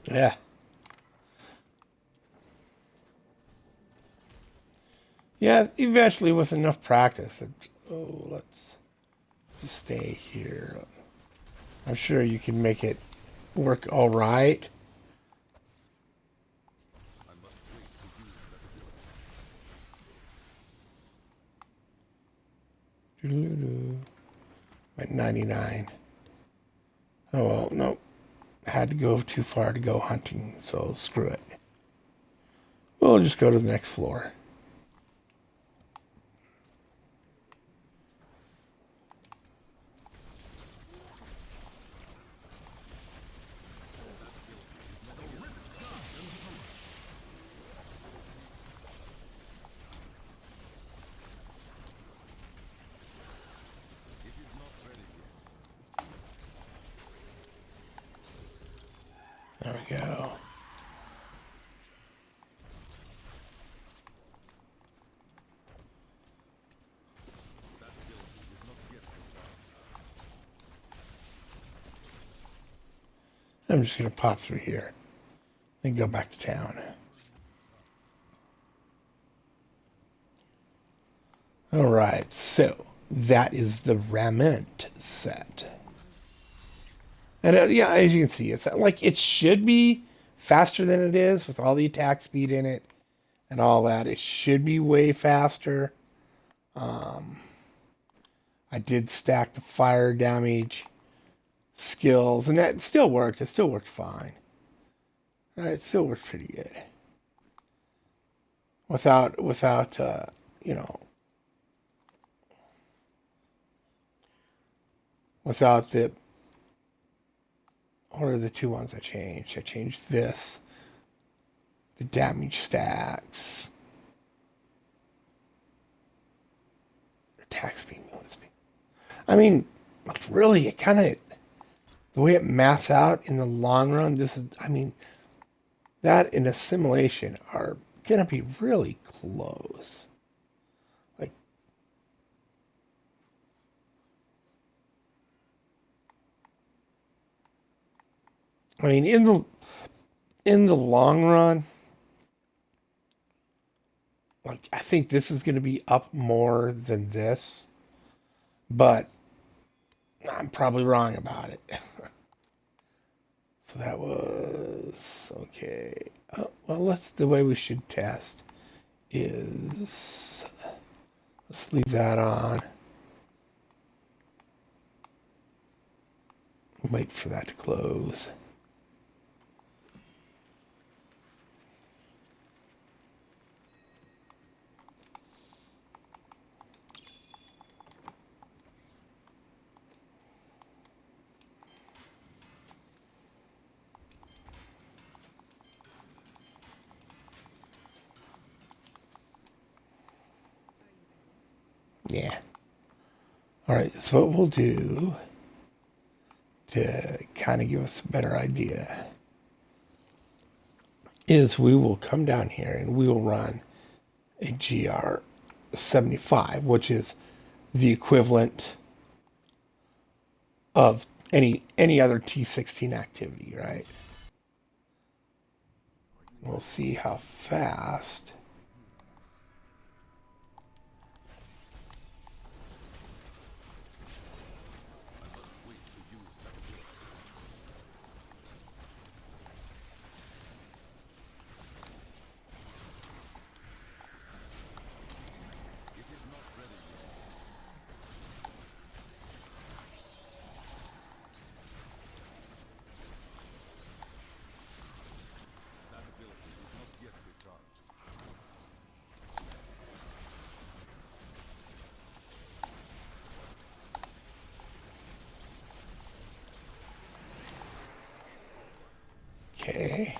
Yeah. Yeah, eventually with enough practice. Let's just stay here. I'm sure you can make it work all right. At 99. Oh, well, no. Had to go too far to go hunting, so screw it. We'll just go to the next floor. There we go. I'm just going to pop through here and go back to town. All right, so that is the Rament set. And yeah, as you can see, it's like it should be faster than it is with all the attack speed in it and all that. It should be way faster. I did stack the fire damage skills, and that still worked. It still worked fine. It still worked pretty good. Without you know, without the, what are the two ones I changed? I changed this, the damage stacks, attack speed, movement speed. I mean, like really, it kind of, the way it maths out in the long run, this is, I mean, that and assimilation are going to be really close. Like, I mean, in the long run, like I think this is going to be up more than this, but I'm probably wrong about it. So that was okay. Well, let's the way we should test is let's leave that on. Wait for that to close. Yeah. All right. So what we'll do to kind of give us a better idea is we will come down here and we will run a GR75, which is the equivalent of any other T16 activity, right? We'll see how fast. Okay.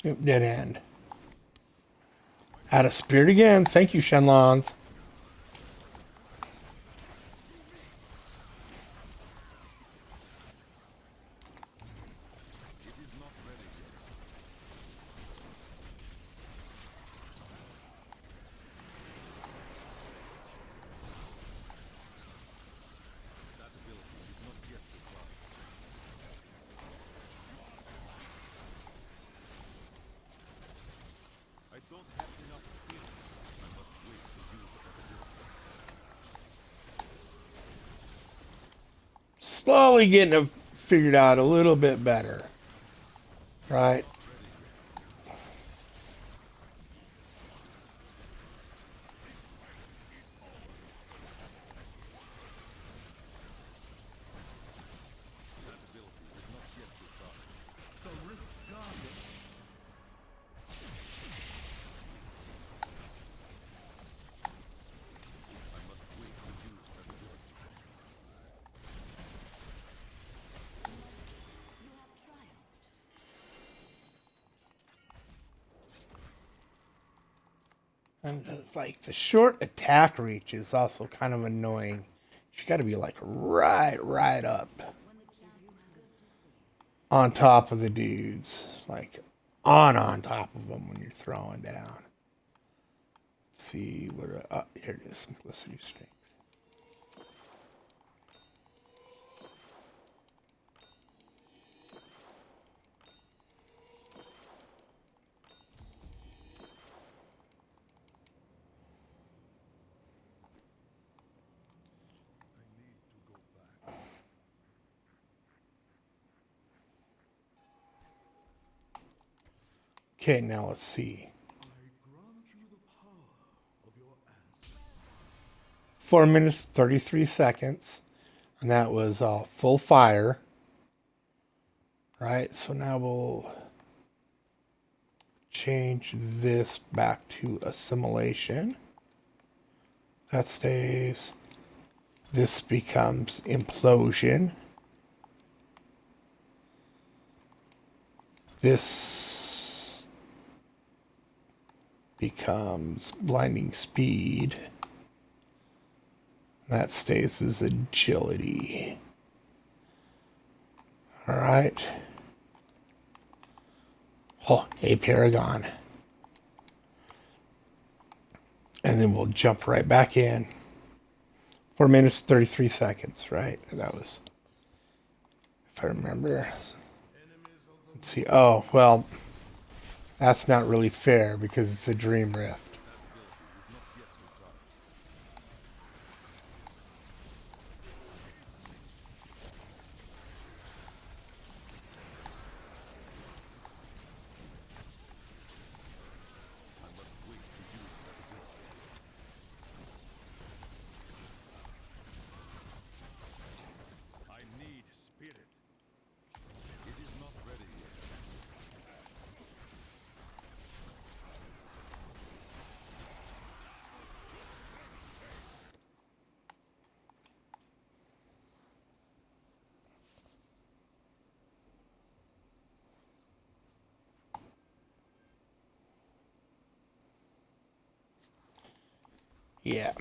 Yep, dead end. Out of spirit again. Thank you, Shenlons. slowly getting it figured out a little bit better, right? And like the short attack reach is also kind of annoying. You got to be like right up on top of the dudes, like on top of them when you're throwing down. Let's see what? Here it is. Simplicity strength. Okay, now let's see. 4 minutes 33 seconds, and that was full fire. Right. So now we'll change this back to assimilation. That stays. This becomes implosion. This becomes blinding speed. That stays as agility. All right. Oh, hey, Paragon. And then we'll jump right back in. 4 minutes, 33 seconds, right? That was, if I remember. Let's see. Oh, well, that's not really fair because it's a Dream Rift. Yeah.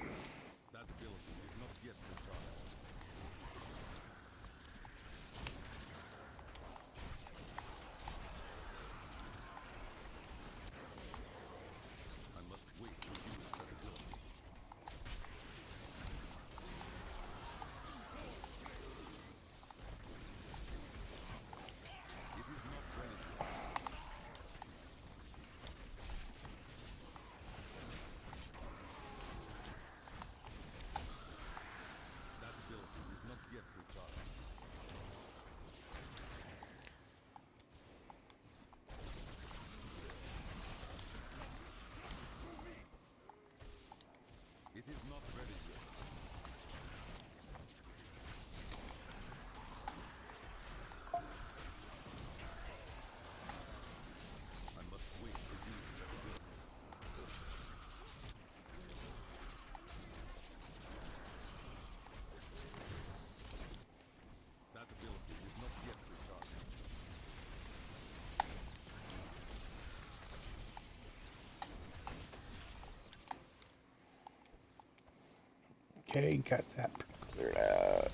Okay, got that cleared out.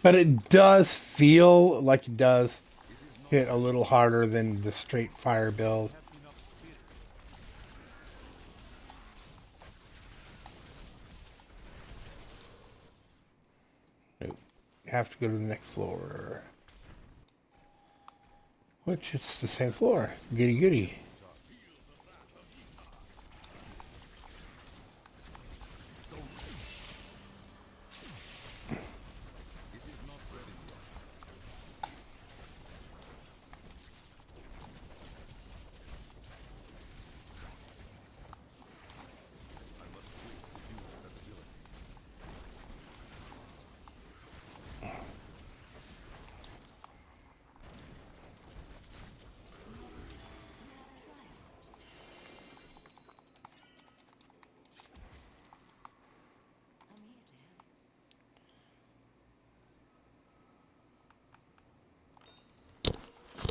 But it does feel like it does hit a little harder than the straight fire build. Nope. Have to go to the next floor. Which it's the same floor. Goody goody.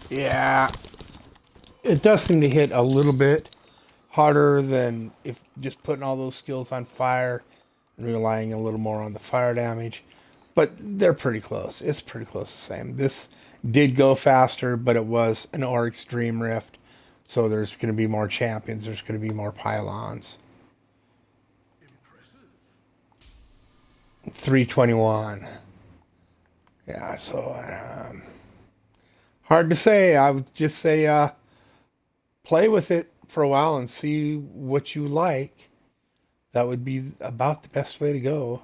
Yeah. It does seem to hit a little bit harder than if just putting all those skills on fire and relying a little more on the fire damage. But they're pretty close. It's pretty close the same. This did go faster, but it was an Oryx Dream Rift. So there's going to be more champions. There's going to be more pylons. 321. Yeah, so hard to say. I would just say play with it for a while and see what you like. That would be about the best way to go.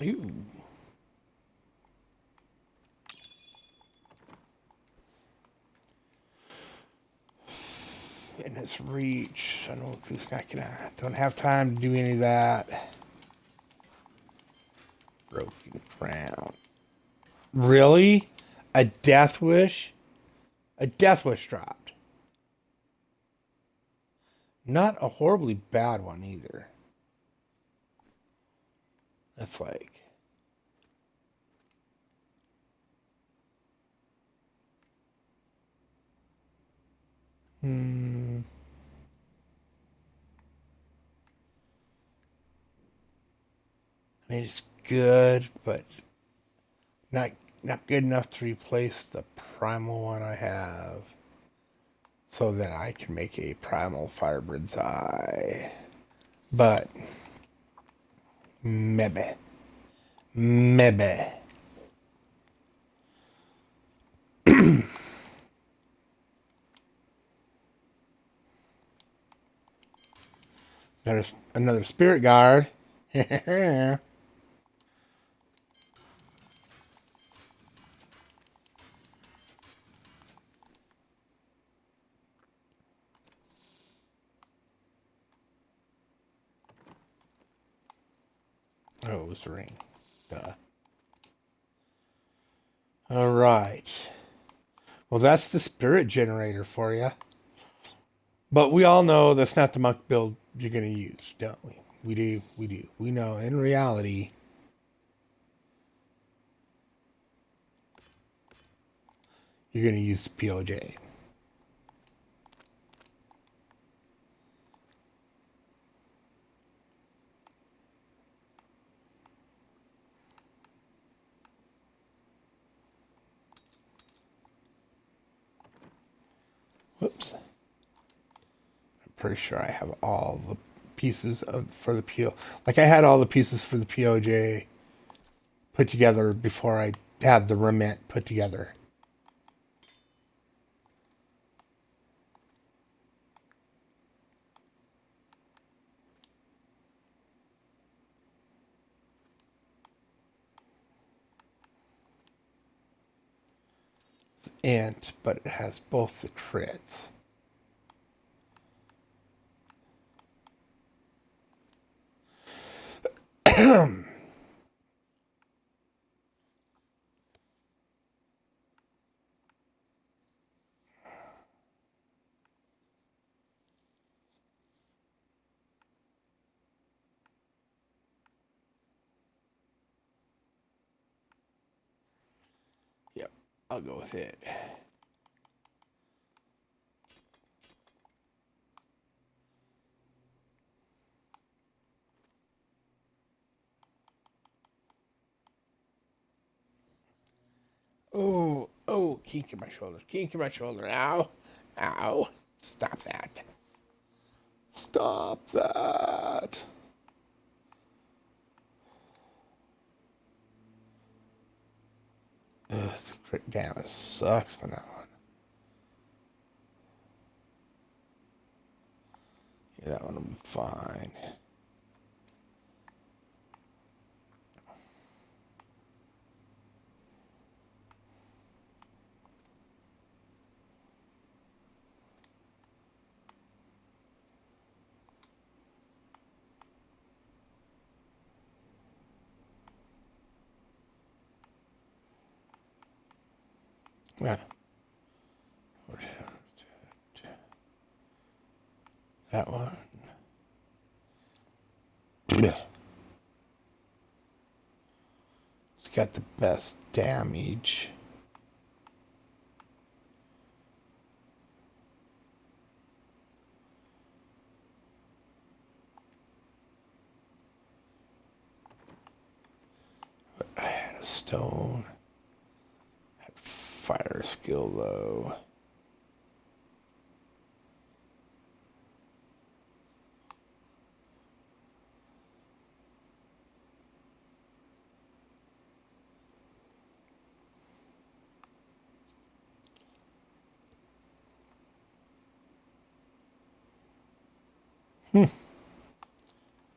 Ooh. In its reach. Sanoku's not gonna. Don't have time to do any of that. Broken crown. Really? A death wish? A death wish dropped. Not a horribly bad one either. That's like. Hmm. I mean, it's good, but not not good enough to replace the primal one I have. So that I can make a primal Firebird's Eye. But maybe. Maybe. Another spirit guard. Oh, it was the ring. Duh. All right. Well, that's the spirit generator for you. But we all know that's not the monk build you're going to use, don't we? We do. We do. We know in reality, you're going to use POJ. Whoops. I'm pretty sure I have all the pieces for the PO. Like I had all the pieces for the POJ put together before I had the remit put together. But it has both the crits. Yep, I'll go with it. Kink in my shoulder. Kink in my shoulder. Ow. Ow. Stop that. Stop that. Ugh, the crit damage sucks for that one. Yeah, that one will be fine. Yeah. That one. It's got the best damage. I had a stone. Had fire skill though.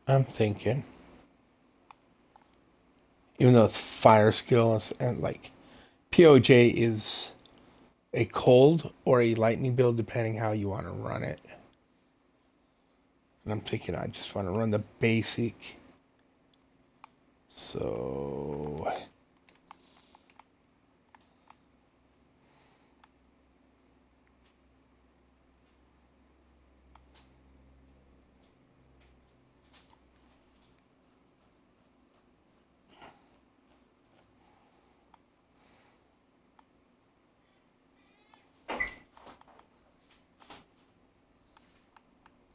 I'm thinking, even though it's fire skill and like POJ is a cold or a lightning build depending how you want to run it. And I'm thinking I just want to run the basic. So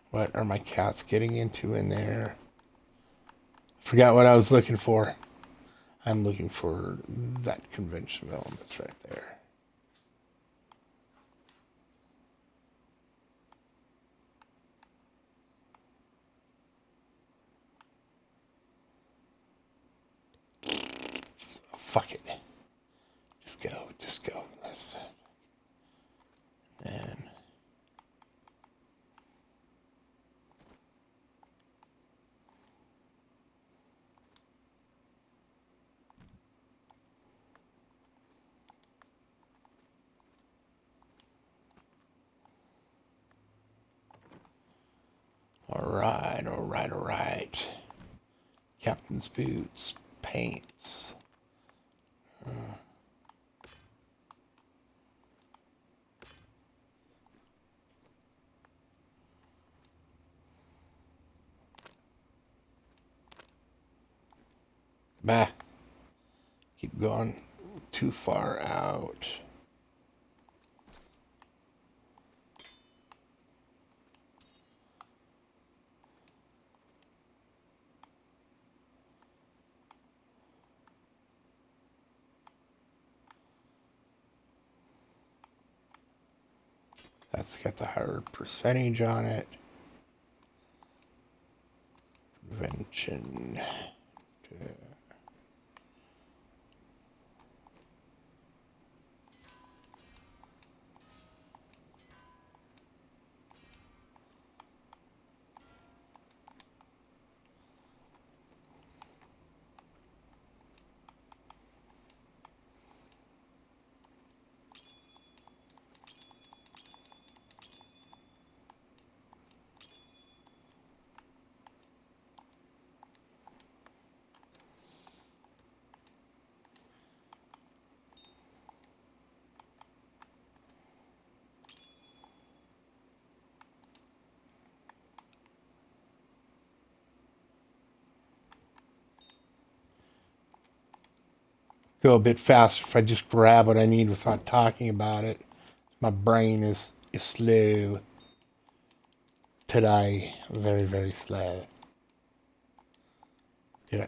what are my cats getting into in there? Forgot what I was looking for. I'm looking for that conventional elements right there. Fuck it. Just go. Just go. And all right, all right, all right. Captain's boots, paints. Bah. Keep going too far out. That's got the higher percentage on it. Convention. Go a bit faster if I just grab what I need without talking about it. My brain is slow today. Very, very slow. Did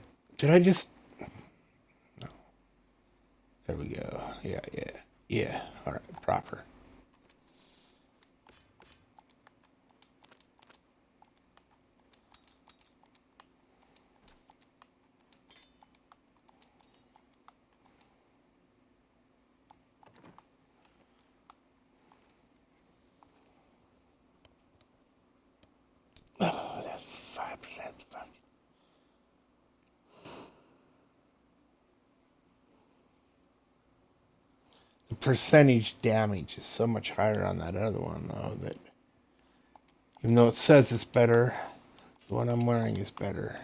I just... No. There we go. Yeah, yeah. Yeah, all right, proper. Oh, that's 5%. Fuck. The percentage damage is so much higher on that other one, though, that even though it says it's better, the one I'm wearing is better.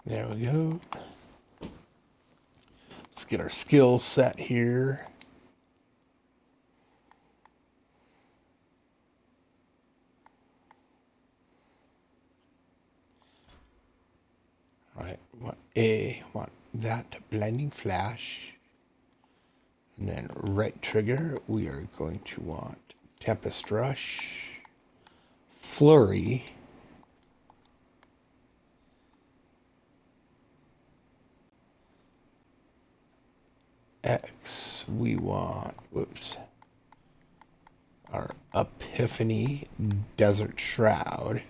There we go. Let's get our skill set here. All right, want that blinding flash. And then right trigger, we are going to want Tempest Rush, Flurry, X, we want, our Epiphany, Desert Shroud.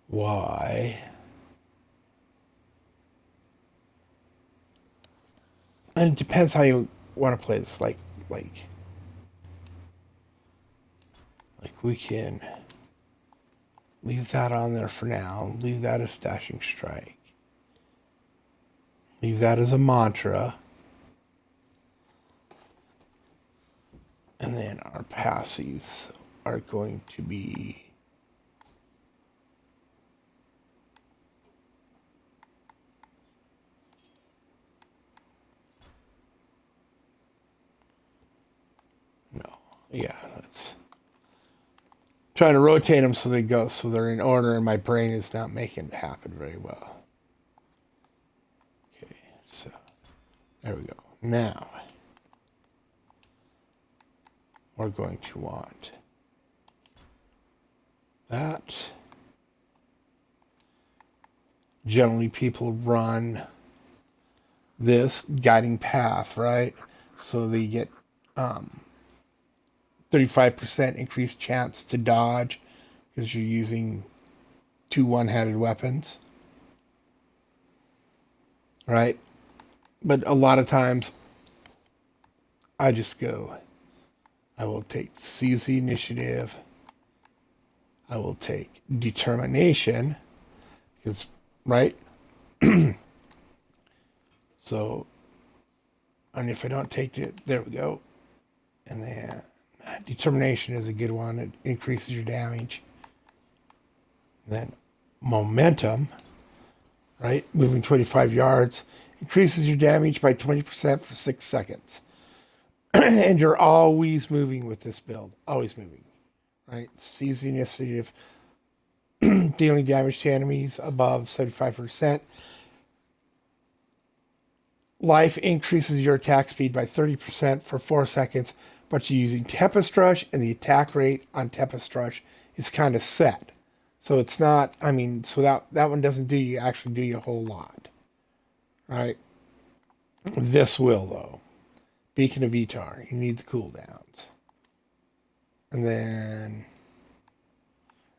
Y. And it depends how you want to play this. Like we can leave that on there for now. Leave that as Dashing Strike. Leave that as a mantra. And then our passives are going to be yeah, that's trying to rotate them so they're in order, and my brain is not making it happen very well. Okay, so there we go. Now we're going to want that. Generally, people run this guiding path, right? So they get 35% increased chance to dodge because you're using two one-handed weapons, right? But a lot of times, I just go, I will take seize the initiative. I will take determination, because, right? So, and if I don't take it, there we go. And then determination is a good one. It increases your damage. And then momentum, right? Moving 25 yards increases your damage by 20% for 6 seconds. And you're always moving with this build. Always moving, right? Seize the initiative, dealing damage to enemies above 75%. Life increases your attack speed by 30% for 4 seconds, but you're using Tempest Rush, and the attack rate on Tempest Rush is kind of set. So it's not, I mean, so that one doesn't actually do you a whole lot, right? This will, though. Beacon of Etar, you need the cooldowns. And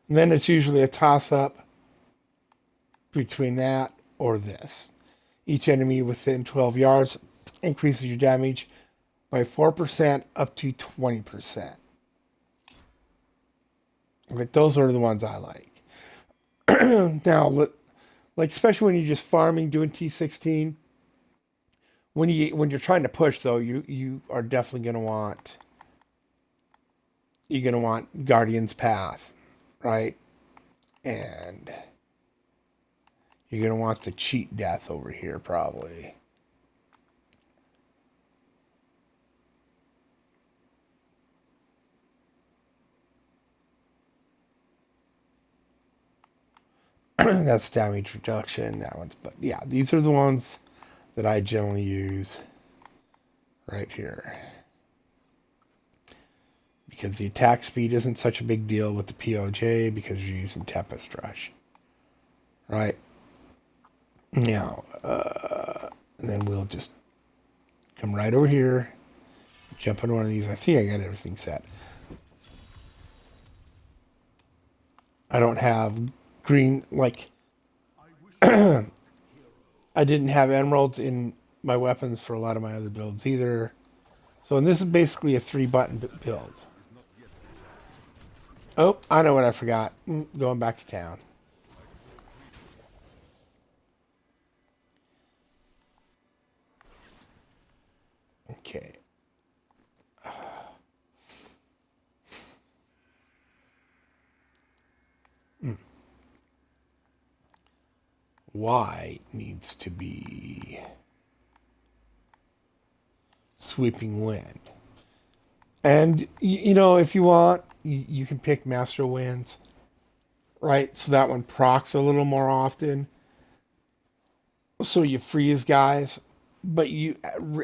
then it's usually a toss-up between that or this. Each enemy within 12 yards increases your damage by 4% up to 20%. Like, those are the ones I like. Now, like, especially when you're just farming, doing T16, when you're trying to push, though, you are definitely gonna want Guardian's Path, right? And You're going to want the cheat death over here, probably. That's damage reduction. That one's, but yeah, these are the ones that I generally use right here. Because the attack speed isn't such a big deal with the POJ because you're using Tempest Rush. Right? Now, and then we'll just come right over here, jump on one of these. I think I got everything set. I don't have green, like, I didn't have emeralds in my weapons for a lot of my other builds either. So, and this is basically a 3-button build. Oh, I know what I forgot. Going back to town. Okay. Y needs to be sweeping wind. And, you know, if you want, you can pick Master Winds, right? So that one procs a little more often. So you freeze guys. But you,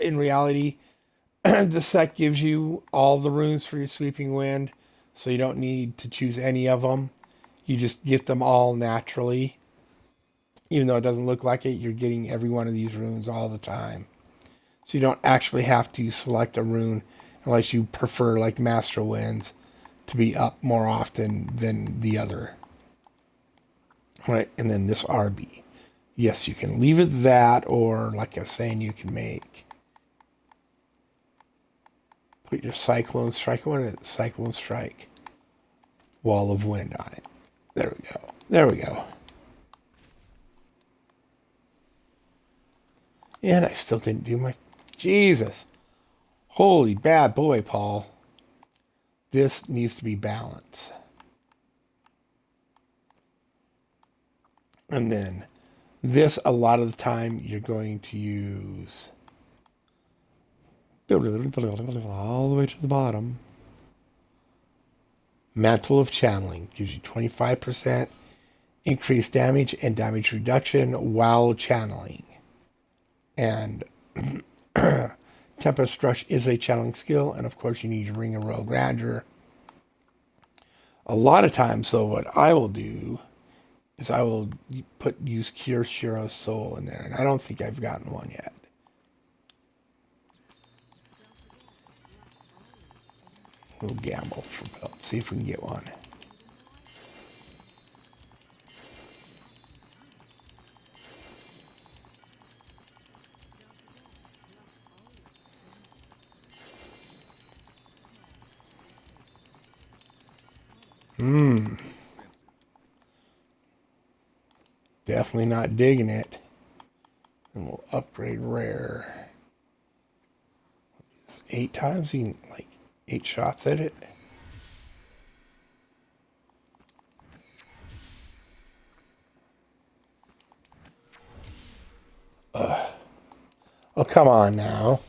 in reality, the set gives you all the runes for your sweeping wind. So you don't need to choose any of them. You just get them all naturally. Even though it doesn't look like it, you're getting every one of these runes all the time. So you don't actually have to select a rune unless you prefer, like Master Winds, to be up more often than the other. Right, and then this RB. Yes, you can leave it that, or like I was saying, you can put your Cyclone Strike on it, Cyclone Strike, Wall of Wind on it. There we go. There we go. And I still didn't do my... Jesus. Holy bad boy, Paul. This needs to be balanced. And then this, a lot of the time, you're going to use all the way to the bottom. Mantle of Channeling gives you 25% increased damage and damage reduction while channeling. And Tempest Rush is a channeling skill, and of course you need your Ring of Royal Grandeur. A lot of times, though, what I will do is I will use Cure Shiro's Soul in there, and I don't think I've gotten one yet. We'll gamble for build. See if we can get one. Definitely not digging it. And we'll upgrade rare. 8 times? You can, like, 8 shots at it? Oh, come on now.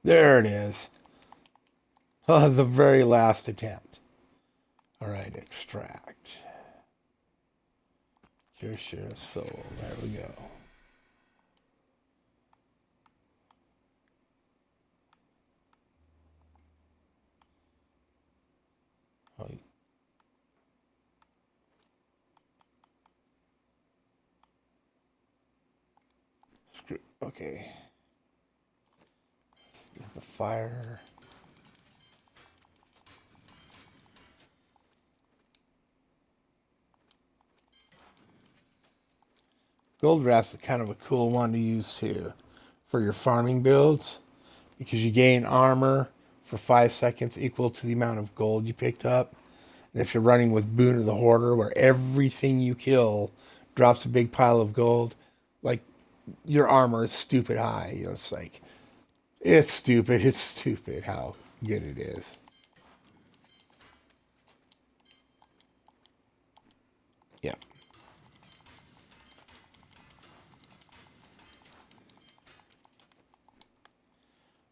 There it is. Oh, the very last attempt. All right, extract. Cure Shiro's Soul. There we go. Oh, screw. Okay. This is the fire. Gold Wrath's kind of a cool one to use too. for your farming builds, because you gain armor for 5 seconds equal to the amount of gold you picked up. And if you're running with Boon of the Hoarder, where everything you kill drops a big pile of gold, like, your armor is stupid high. You know, it's like, it's stupid how good it is. Yeah.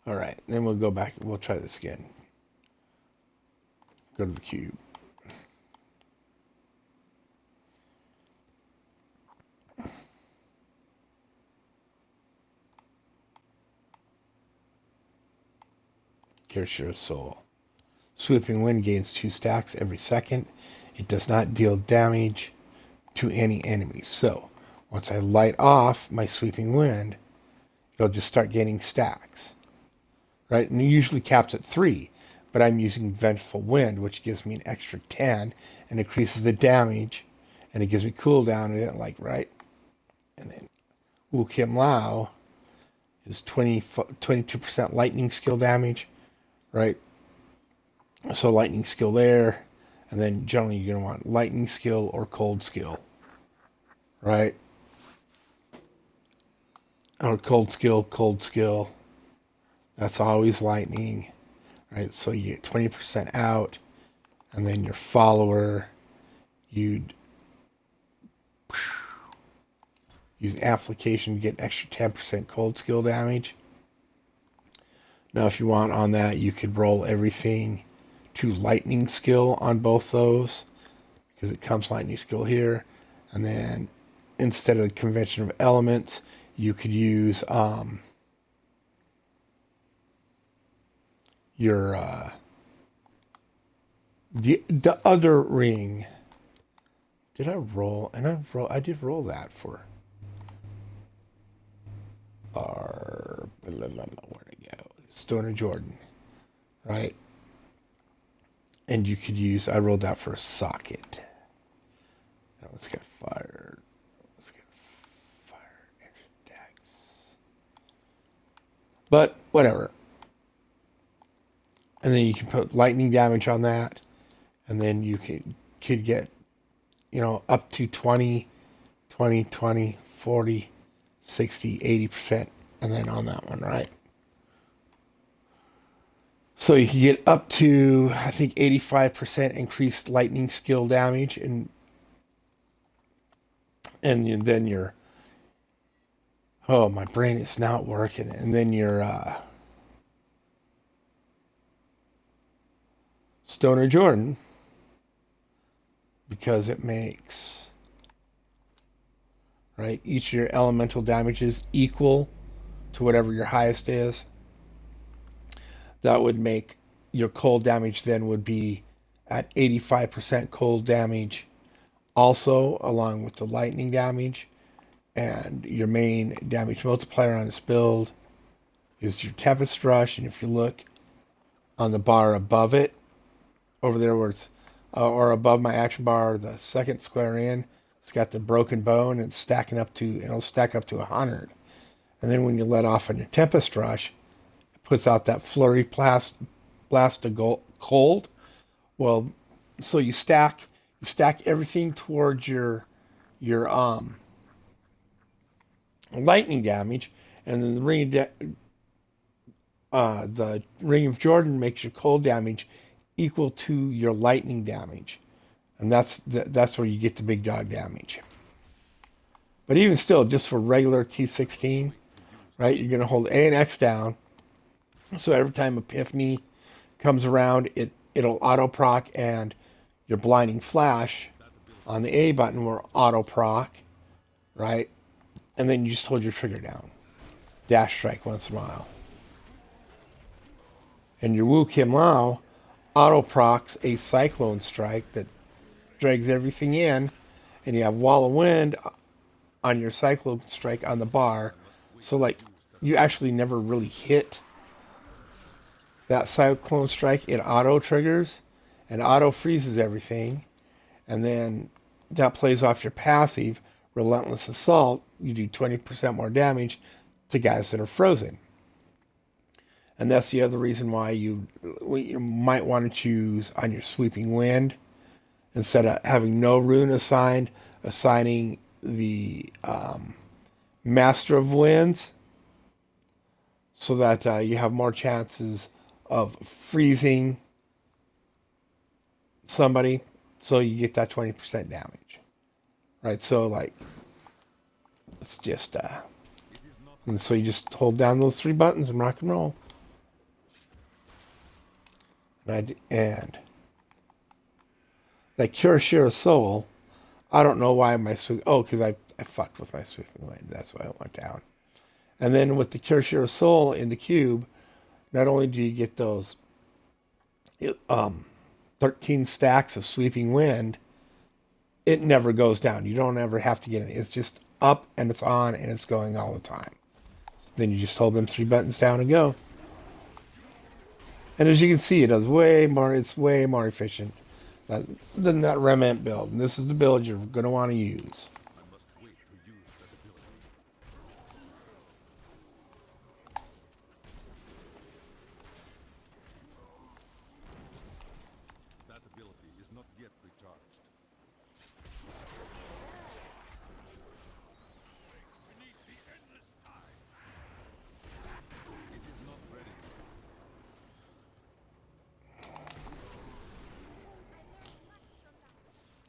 All right, then we'll go back. We'll try this again. Go to the cube. Here's your soul. Sweeping Wind gains 2 stacks every second. It does not deal damage to any enemies. So, once I light off my Sweeping Wind, it'll just start gaining stacks. Right? And it usually caps at 3, but I'm using Vengeful Wind, which gives me an extra 10 and increases the damage, and it gives me cooldown, and like, right? And then Wu Kim Lao is 22% lightning skill damage, right? So lightning skill there, and then generally you're going to want lightning skill or cold skill, right? Or cold skill. That's always lightning, right? So you get 20% out, and then your follower, you'd use amplification to get extra 10% cold skill damage. Now, if you want on that, you could roll everything to lightning skill on both those, because it comes lightning skill here, and then instead of the convention of elements, you could use your the other ring. Did I roll? I did roll that for our where'd it go? Stone of Jordan, right? And you could use. I rolled that for a socket. That one's got fire. Let's get fire attacks. But whatever. And then you can put lightning damage on that, and then you could get, up to 20, 40, 60, 80%, and then on that one, right? So you can get up to, I think, 85% increased lightning skill damage, and then your, oh, my brain is not working, and then your Stoner Jordan, because it makes, right, each of your elemental damages equal to whatever your highest is. That would make your cold damage then would be at 85% cold damage, also along with the lightning damage. And your main damage multiplier on this build is your Tempest Rush. And if you look on the bar above it, over there where it's, or above my action bar, the second square in, it's got the broken bone, and it's it'll stack up to 100. And then when you let off on your Tempest Rush, it puts out that flurry blast of cold. Well, so you stack everything towards your lightning damage, and then the Ring of Jordan makes your cold damage equal to your lightning damage, and that's where you get the big dog damage. But even still, just for regular T16, right, you're going to hold A and X down, so every time Epiphany comes around, it'll auto proc, and your blinding flash on the A button will auto proc, right, and then you just hold your trigger down, dash strike once in a while, and your Wu Kim Lao auto procs a cyclone strike that drags everything in, and you have wall of wind on your cyclone strike on the bar, so like you actually never really hit that cyclone strike. It auto triggers and auto freezes everything, and then that plays off your passive Relentless Assault. You do 20% more damage. to guys that are frozen. And that's the other reason why you might want to choose on your sweeping wind instead of having no rune assigned, assigning the master of winds so that you have more chances of freezing somebody, so you get that 20% damage, right? So like, it's just and so you just hold down those three buttons and rock and roll. And that Kirishira Soul, I don't know why my sweep. Oh, because I fucked with my sweeping wind. That's why it went down. And then with the Kirishira Soul in the cube, not only do you get those 13 stacks of sweeping wind, it never goes down. You don't ever have to get it. It's just up and it's on and it's going all the time. So then you just hold them three buttons down and go. And as you can see, it does way more. It's way more efficient than that remnant build. And this is the build you're going to want to use. That ability is not yet recharged. We need the endless time. It is not ready.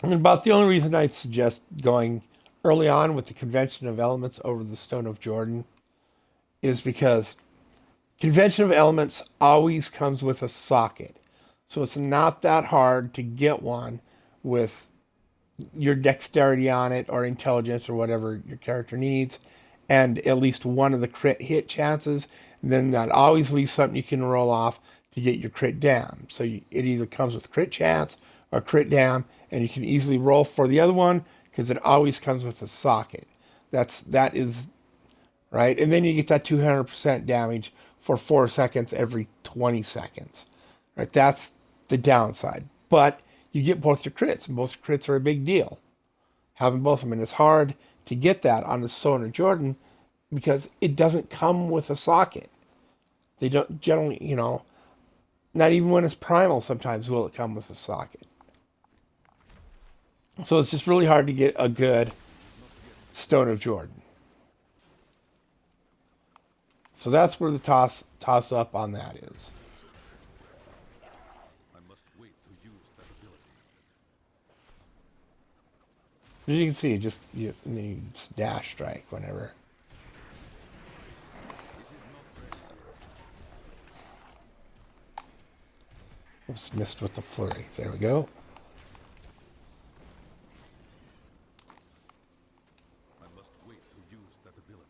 And about the only reason I'd suggest going early on with the Convention of Elements over the Stone of Jordan is because Convention of Elements always comes with a socket. So it's not that hard to get one with your dexterity on it or intelligence or whatever your character needs, and at least one of the crit hit chances. And then that always leaves something you can roll off to get your crit down. So it either comes with crit chance or crit down, and you can easily roll for the other one because it always comes with a socket. That is right, and then you get that 200% damage for 4 seconds every 20 seconds. Right, that's the downside. But you get both your crits, and both your crits are a big deal. Having both of them, and it's hard to get that on the Stone of Jordan because it doesn't come with a socket. They don't generally, not even when it's primal, sometimes will it come with a socket. So it's just really hard to get a good Stone of Jordan. So that's where the toss up on that is. I must wait to use that ability. As you can see, and then you just dash strike whenever. Oops, missed with the flurry. There we go. I must wait to use that ability.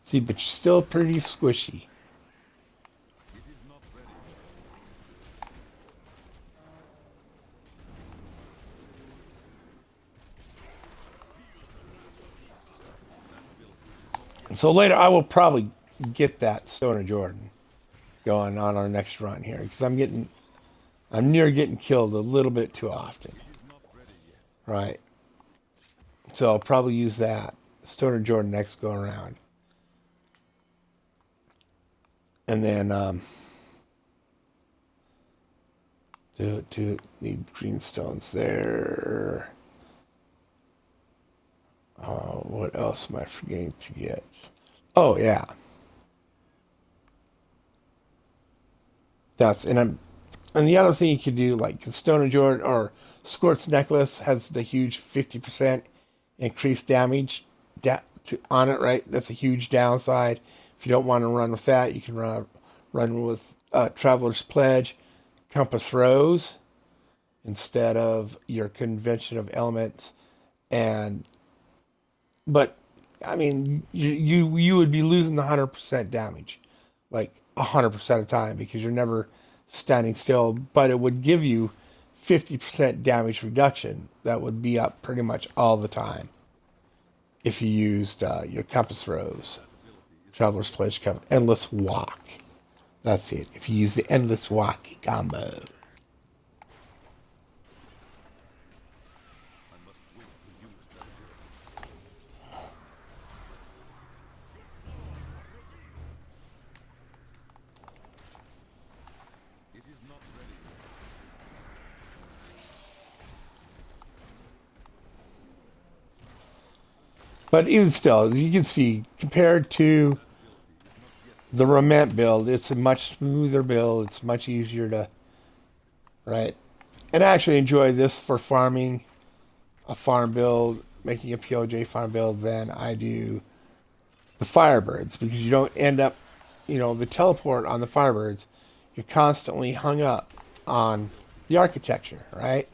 See, but you're still pretty squishy. It is not ready. So later I will probably get that Stone of Jordan going on our next run here because I'm near getting killed a little bit too often. Right. So I'll probably use that Stone of Jordan next go around. And then need green stones there. What else am I forgetting to get? Oh yeah. And the other thing you could do, like Stone of Jordan or Squirt's Necklace has the huge 50% increased damage on it, right? That's a huge downside. If you don't want to run with that, you can run with Traveler's Pledge, Compass Rose, instead of your Convention of Elements. But I mean, you would be losing the 100% damage, like 100% of the time, because you're never standing still. But it would give you 50% damage reduction. That would be up pretty much all the time if you used your Compass Rose, Traveler's Pledge, Endless Walk. That's it. If you use the Endless Walk combo. But even still, you can see compared to the Rament build, it's a much smoother build. It's much easier to, right? And I actually enjoy this for farming a farm build, making a POJ farm build than I do the Firebirds, because you don't end up, the teleport on the Firebirds, you're constantly hung up on the architecture, right?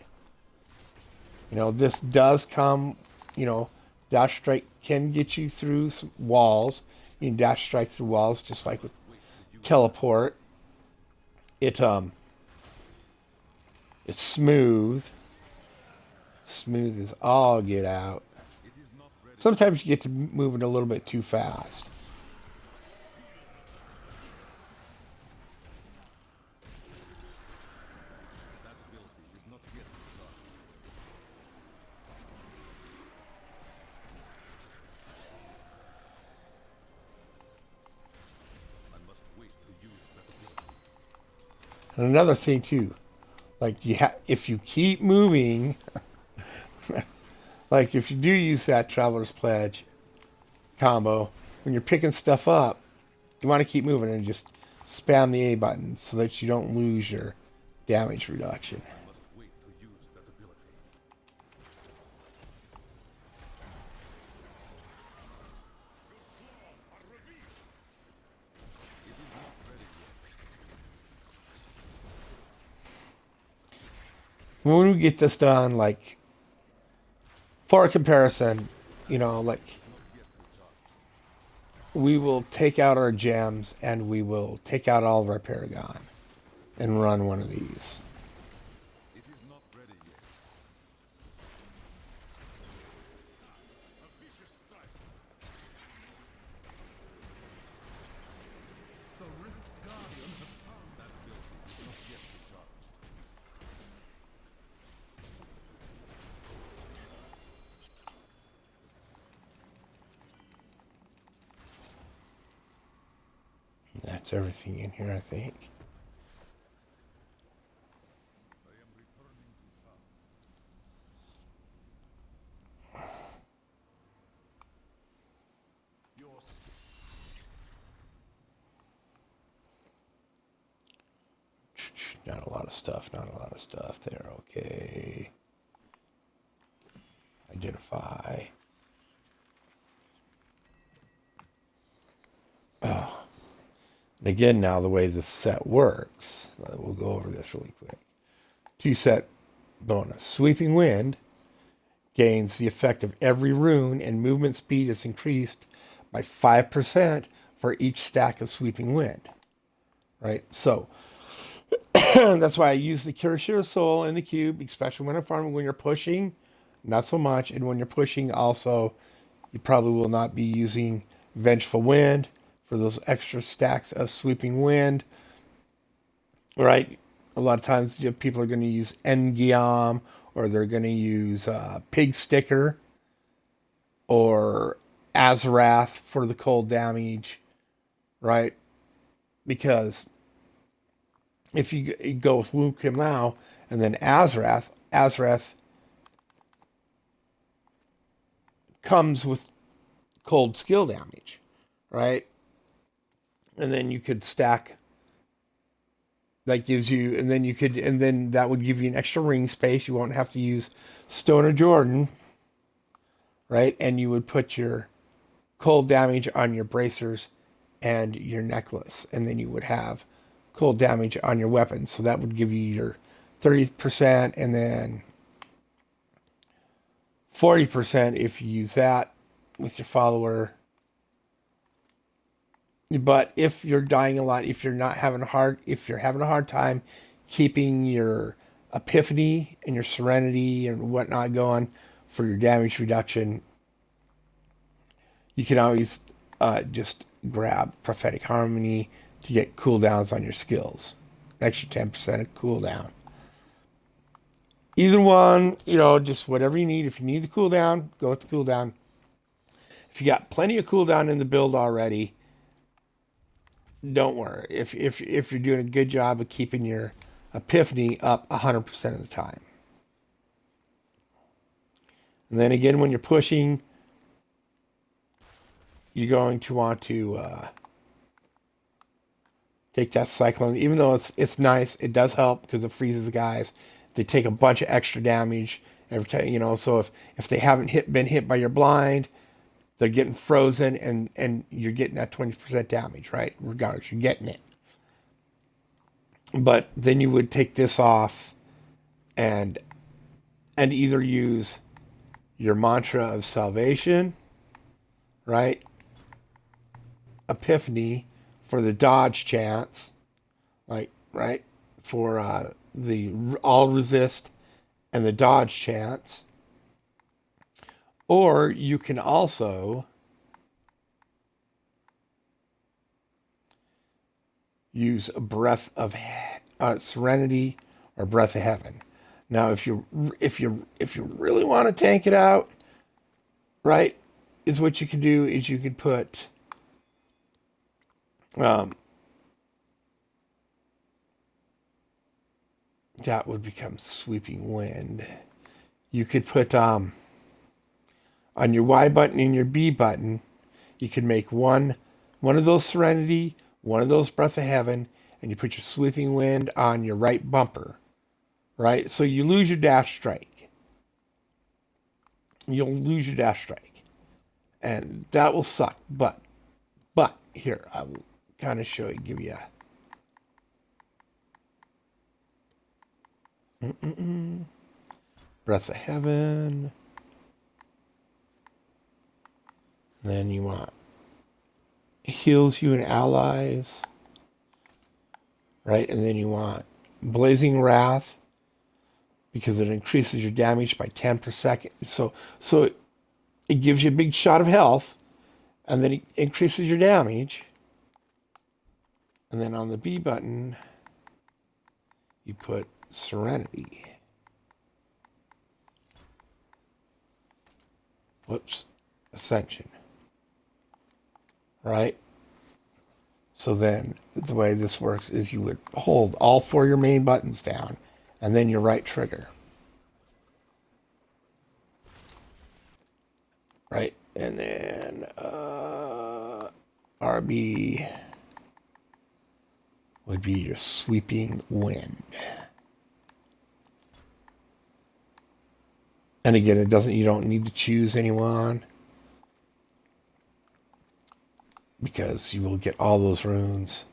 This does come, you know, dash strike can get you through some walls. You can dash strike through walls just like with teleport. It's smooth. Smooth as all get out. Sometimes you get to moving a little bit too fast. And another thing too, like if you keep moving, like if you do use that Traveler's Pledge combo, when you're picking stuff up, you want to keep moving and just spam the A button so that you don't lose your damage reduction. When we get this done, like for a comparison, like we will take out our gems and we will take out all of our Paragon and run one of these. That's everything in here, I think. Not a lot of stuff, not a lot of stuff there. Okay. Identify. Oh. And again, now the way this set works, we'll go over this really quick. 2-set bonus. Sweeping Wind gains the effect of every rune, and movement speed is increased by 5% for each stack of Sweeping Wind. Right? So, that's why I use the Cure Soul in the cube, especially when I'm farming. When you're pushing, not so much. And when you're pushing, also, you probably will not be using Vengeful Wind for those extra stacks of Sweeping Wind. Right? A lot of times people are going to use Engiam, or they're going to use Pig Sticker or Azarath for the cold damage. Right? Because if you go with Wu Kim Lao and then Azarath comes with cold skill damage, right? And then you could stack. That gives you, and then that would give you an extra ring space. You won't have to use Stone of Jordan, right? And you would put your cold damage on your bracers and your necklace, and then you would have cold damage on your weapons. So that would give you your 30%, and then 40% if you use that with your follower. But if you're dying a lot, if you're having a hard time keeping your Epiphany and your Serenity and whatnot going for your damage reduction, you can always just grab Prophetic Harmony to get cooldowns on your skills. Extra 10% of cooldown. Either one, just whatever you need. If you need the cooldown, go with the cooldown. If you got plenty of cooldown in the build already, don't worry. If you're doing a good job of keeping your Epiphany up 100% of the time. And then again, when you're pushing, you're going to want to take that cyclone. Even though it's nice, it does help because it freezes guys. They take a bunch of extra damage every time, you know. So if they haven't been hit by your blind, they're getting frozen, and you're getting that 20% damage, right? Regardless, you're getting it. But then you would take this off and either use your mantra of salvation, right? Epiphany for the dodge chance, like, right? For the all resist and the dodge chance. Or you can also use a breath of serenity or breath of heaven. Now, if you really want to tank it out, right, is what you can do is you can put that would become sweeping wind. You could put on your Y button and your B button, you could make one of those serenity, one of those breath of heaven, and you put your sweeping wind on your right bumper, right? So you lose your dash strike. You'll lose your dash strike, and that will suck. But here I will kind of show you, give you a breath of heaven. Then you want heals you and allies, right? And then you want blazing wrath because it increases your damage by 10 per second. So it gives you a big shot of health, and then it increases your damage. And then on the B button, you put serenity. Whoops, ascension. Right? So then the way this works is you would hold all four of your main buttons down and then your right trigger. Right? And then RB would be your sweeping wind. And again, you don't need to choose anyone because you will get all those runes.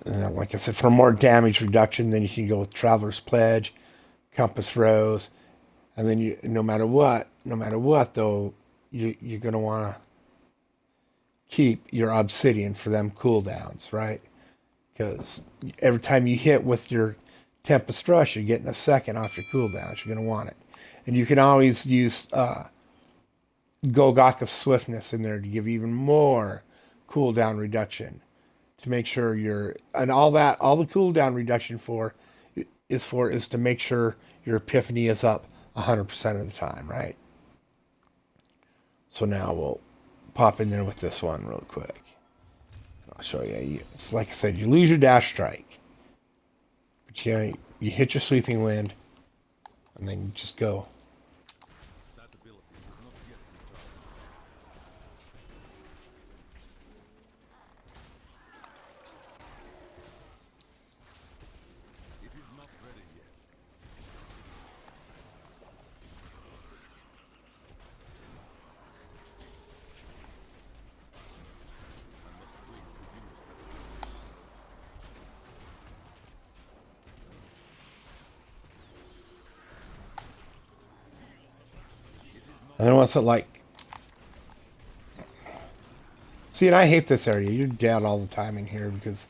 And then, like I said, for more damage reduction, then you can go with Traveler's Pledge, Compass Rose, and then you, no matter what though, you're gonna want to keep your Obsidian for them cooldowns, right? Because every time you hit with your Tempest Rush, you're getting a second off your cooldowns. You're gonna want it, and you can always use Gogok of Swiftness in there to give even more cooldown reduction to make sure all the cooldown reduction is to make sure your Epiphany is up 100% of the time, right? So now we'll pop in there with this one real quick. I'll show you. It's like I said, you lose your dash strike, but you hit your sweeping wind, and then you just go. That ability is not yet recharged. It is not ready yet. I must wait to use that ability. It is not And then once it like, see, and I hate this area. You're dead all the time in here because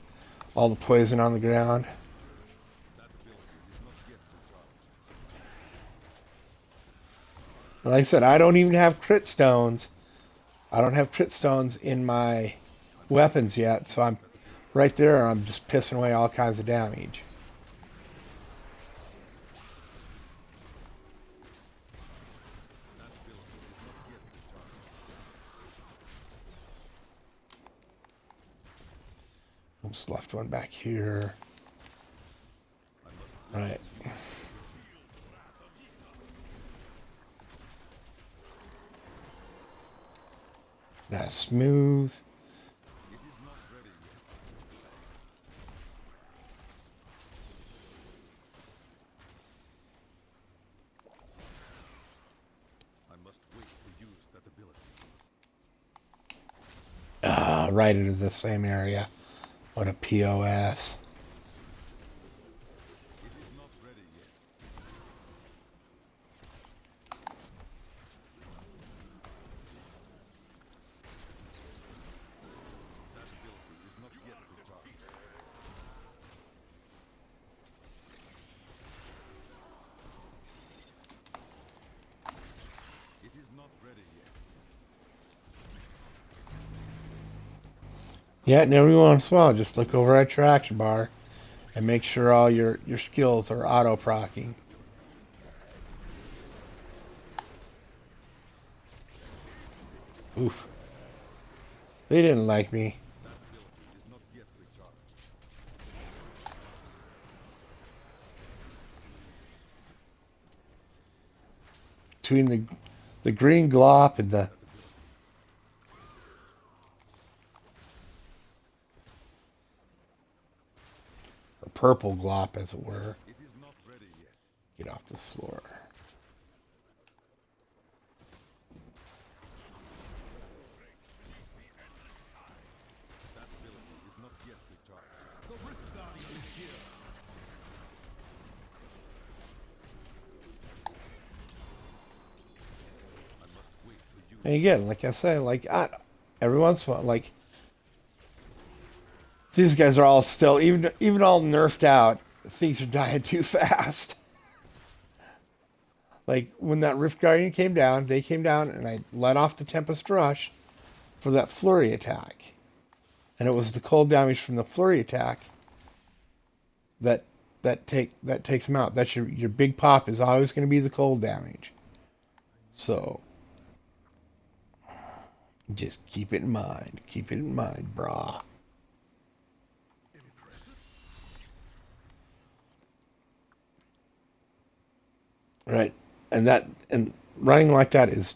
all the poison on the ground. that ability is not yet recharged. Like I said, I don't even have crit stones. I don't have crit stones in my weapons yet, so I'm right there. I'm just pissing away all kinds of damage. That ability is not yet recharged. Oops, left one back here. I must Right. That's smooth. It is not ready yet. I must wait to use that ability. Right into the same area. What a POS. It is not ready yet. That ability is not yet recharged. It is not ready yet. Yeah, and every once in a while, just look over at your action bar and make sure all your skills are auto procking. Oof. They didn't like me. That ability is not yet recharged. Between the green glop and the That ability. or purple glop, as it were. It is not ready yet. Get off this floor. That ability is not yet recharged. The Rift Guardian is here. I must wait to use. And again, like I said, every once in a while, like these guys are all still even all nerfed out. Things are dying too fast. Like when that Rift Guardian came down, they came down, and I let off the Tempest Rush for that flurry attack, and it was the cold damage from the flurry attack that takes them out. That's your big pop is always going to be the cold damage. So just keep it in mind. Keep it in mind, brah. Right. And running like that is,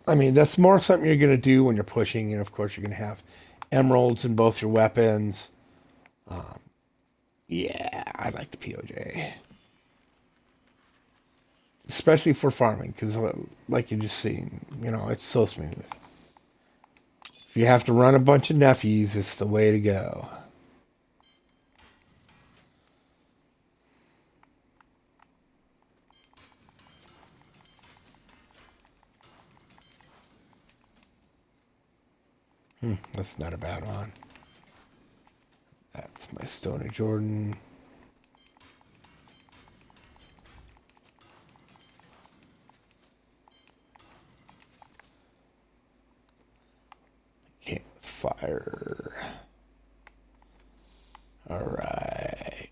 I mean, that's more something you're going to do when you're pushing, and of course you're going to have emeralds in both your weapons. Yeah, I like the POJ, especially for farming, because like you just seen, it's so smooth. If you have to run a bunch of nephews, it's the way to go. That's not a bad one. That's my Stone of Jordan. Came with fire. All right.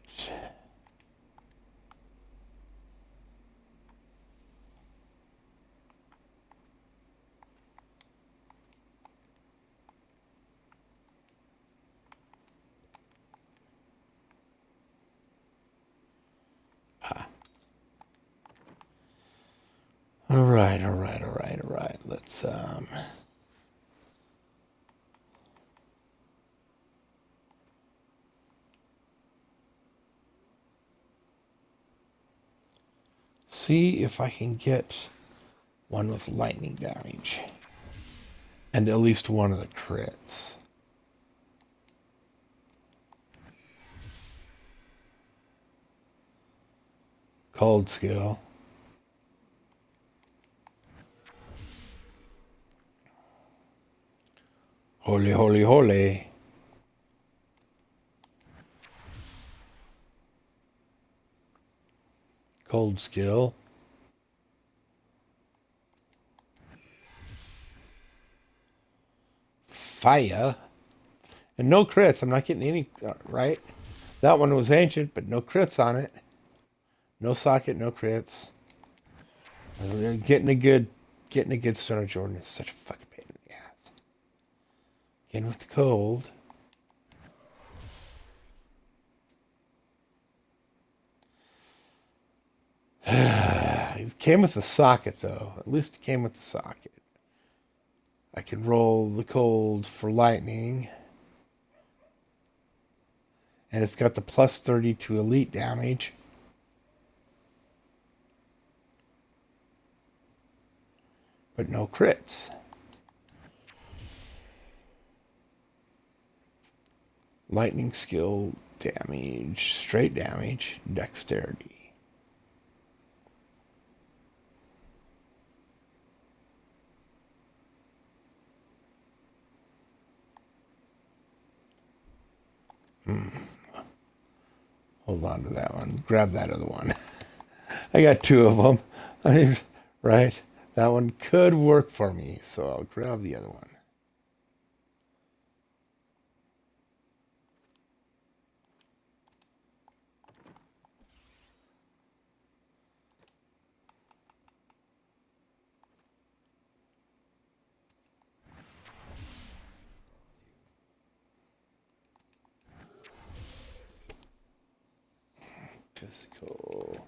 All right, all right, all right, all right. Let's see if I can get one with lightning damage. And at least one of the crits. Cold skill. Holy, holy, holy. Cold skill. Fire. And no crits. I'm not getting any, right? That one was ancient, but no crits on it. No socket, no crits. Getting a good Stone of Jordan is such a fucking pain in the ass. Again with the cold. It came with the socket, though. At least it came with the socket. I can roll the cold for lightning. And it's got the plus 30 to elite damage. But no crits. Lightning skill damage, straight damage, dexterity. Hold on to that one. Grab that other one. I got two of them. Right? That one could work for me, so I'll grab the other one. Physical.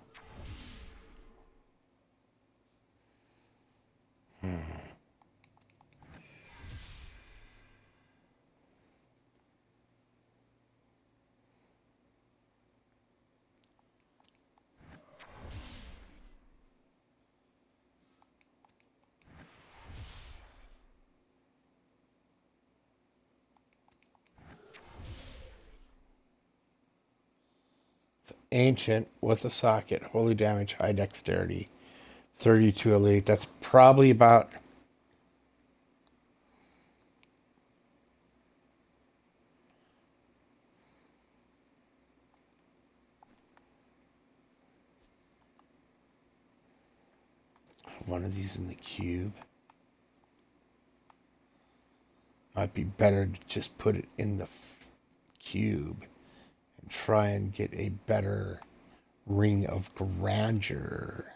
Ancient with a socket, holy damage, high dexterity, 32 elite. That's probably about one of these in the cube. Might be better to just put it in the cube and try and get a better ring of grandeur.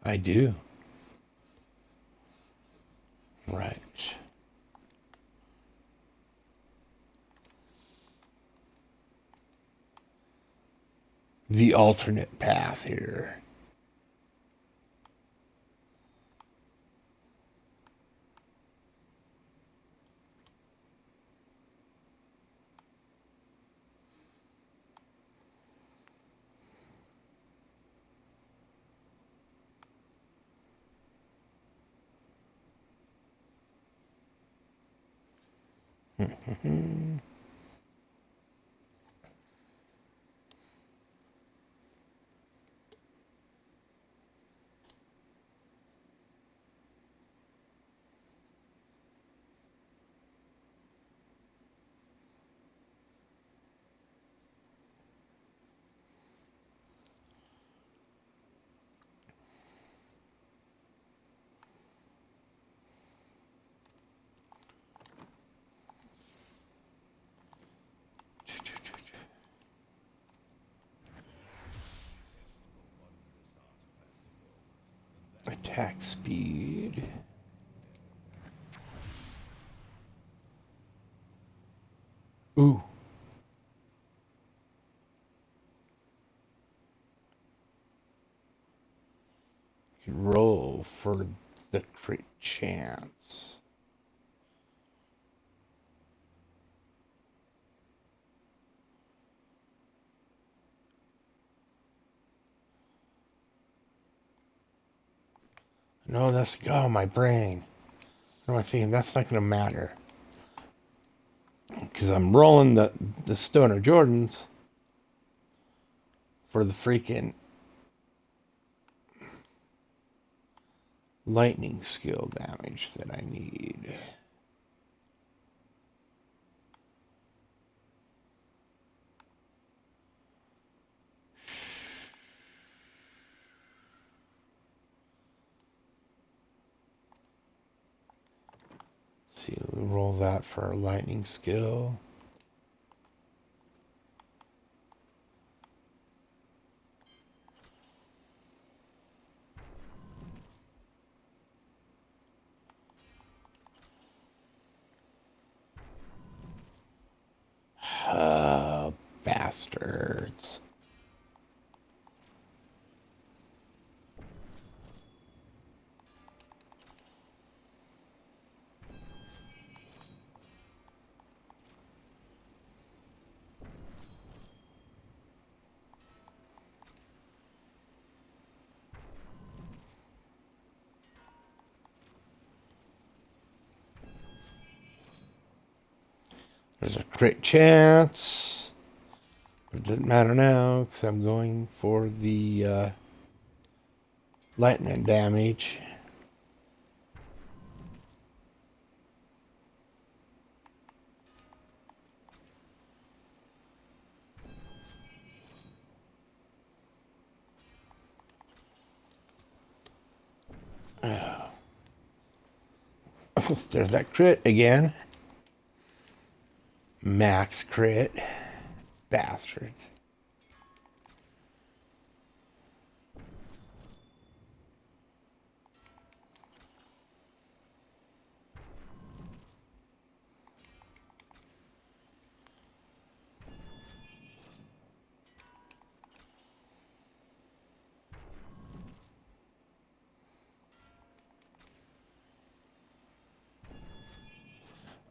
I do. Right. The alternate path here. Attack speed. Ooh. You can roll for the crit chance. No, that's my brain. What am I thinking? That's not going to matter because I'm rolling the Stone of Jordans for the freaking lightning skill damage that I need. See, we roll that for our lightning skill. bastards. There's a crit chance. But it doesn't matter now because I'm going for the lightning damage. There's that crit again. Max crit. Bastards.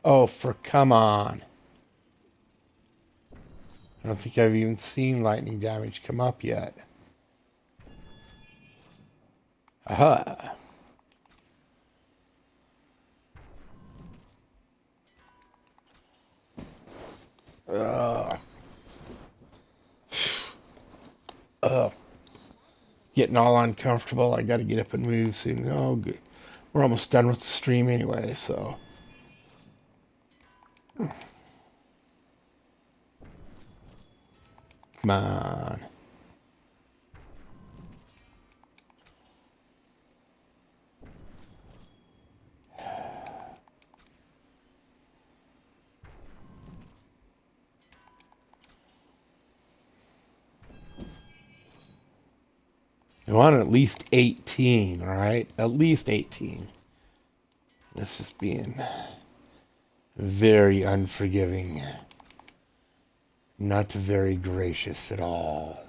Oh, come on. I don't think I've even seen lightning damage come up yet. Aha. Getting all uncomfortable. I got to get up and move soon. Oh, good. We're almost done with the stream anyway, so. Come on. I want at least 18, all right? At least 18. This is being very unforgiving. Not very gracious at all.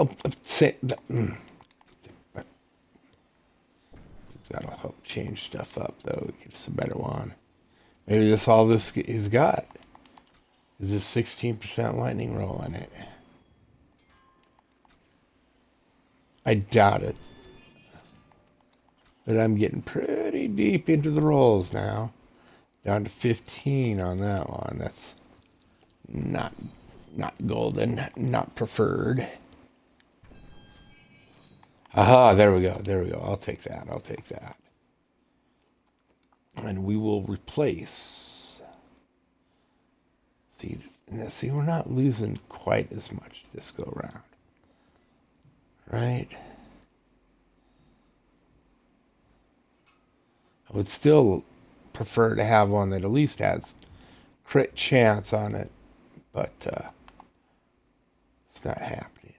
Oh, that'll help change stuff up, though. Get us a better one. Maybe this all this has got is this 16% lightning roll in it. I doubt it. But I'm getting pretty deep into the rolls now. Down to 15 on that one. That's not golden, not preferred. Aha, there we go. There we go. I'll take that. I'll take that. And we will replace. See, we're not losing quite as much this go around. Right? I would still prefer to have one that at least has crit chance on it, but it's not happening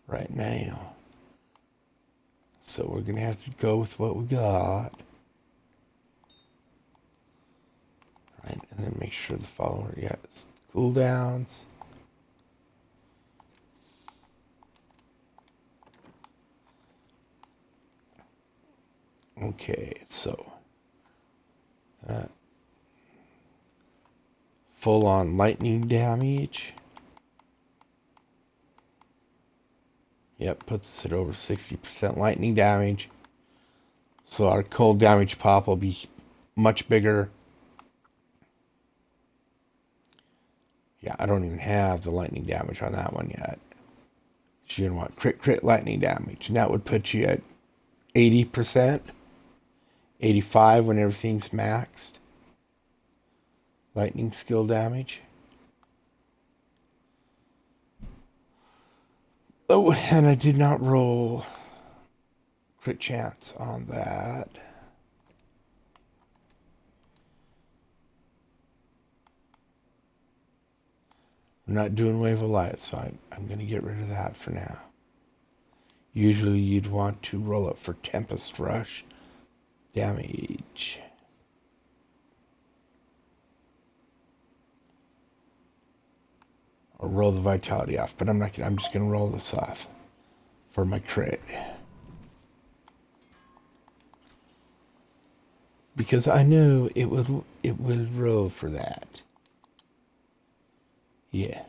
right now. So we're going to have to go with what we got. Right, and then make sure the follower gets cooldowns. Okay, so full on lightning damage. Yep, puts us at over 60% lightning damage. So our cold damage pop will be much bigger. Yeah, I don't even have the lightning damage on that one yet. So you're going to want crit lightning damage. And that would put you at 80%. 85 when everything's maxed. Lightning skill damage. Oh, and I did not roll crit chance on that. I'm not doing Wave of Light, so I'm going to get rid of that for now. Usually you'd want to roll up for Tempest Rush damage. or roll the vitality off. But I'm not gonna. I'm just gonna roll this off for my crit because I know it will roll for that. Yeah.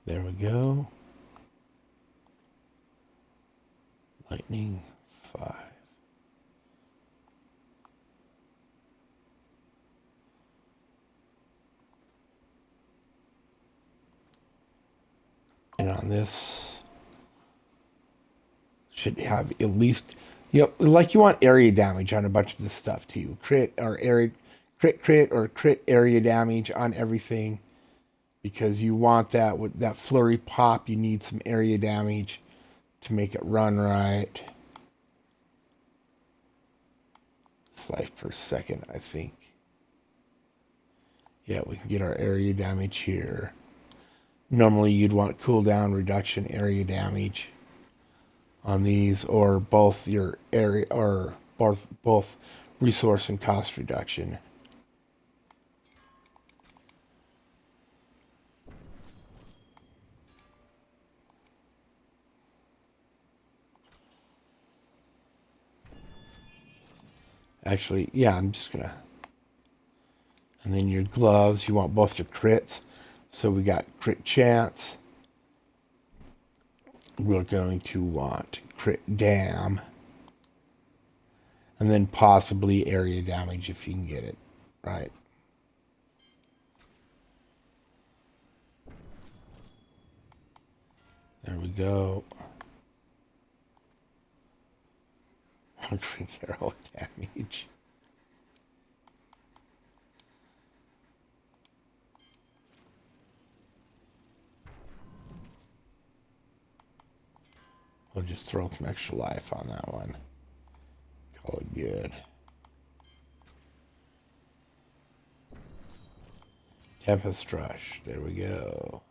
There we go. Lightning 5. And on this, should have at least, like you want area damage on a bunch of this stuff too. Crit or area, crit or crit area damage on everything because you want that with that flurry pop. You need some area damage to make it run right. Life per second, I think. Yeah, we can get our area damage here. Normally you'd want cooldown reduction area damage on these, or both your area, or both resource and cost reduction. Actually, yeah, I'm just gonna. And then your gloves, you want both your crits. So we got crit chance. We're going to want crit dam. And then possibly area damage if you can get it. Right. There we go. Puncturing arrow damage. We'll just throw some extra life on that one. Call it good. Tempest Rush. There we go.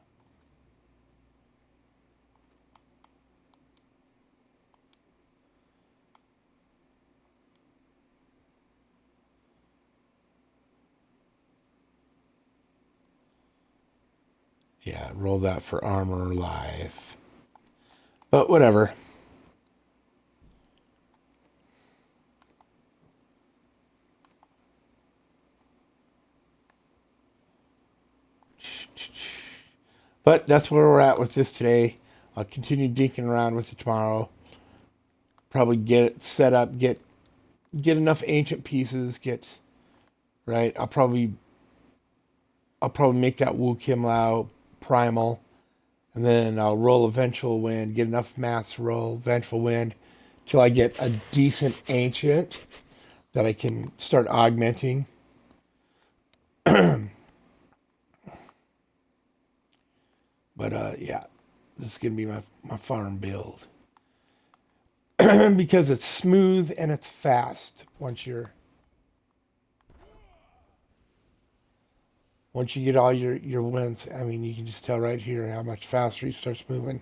Yeah, roll that for armor life. But whatever. But that's where we're at with this today. I'll continue dinking around with it tomorrow. Probably get it set up, get enough ancient pieces, get right. I'll probably make that Wu Kim Lao primal, and then I'll roll a Vengeful Wind, get enough mass to roll Vengeful Wind till I get a decent ancient that I can start augmenting. But yeah, this is gonna be my farm build because it's smooth and it's fast. Once you get all your wins, I mean, you can just tell right here how much faster he starts moving.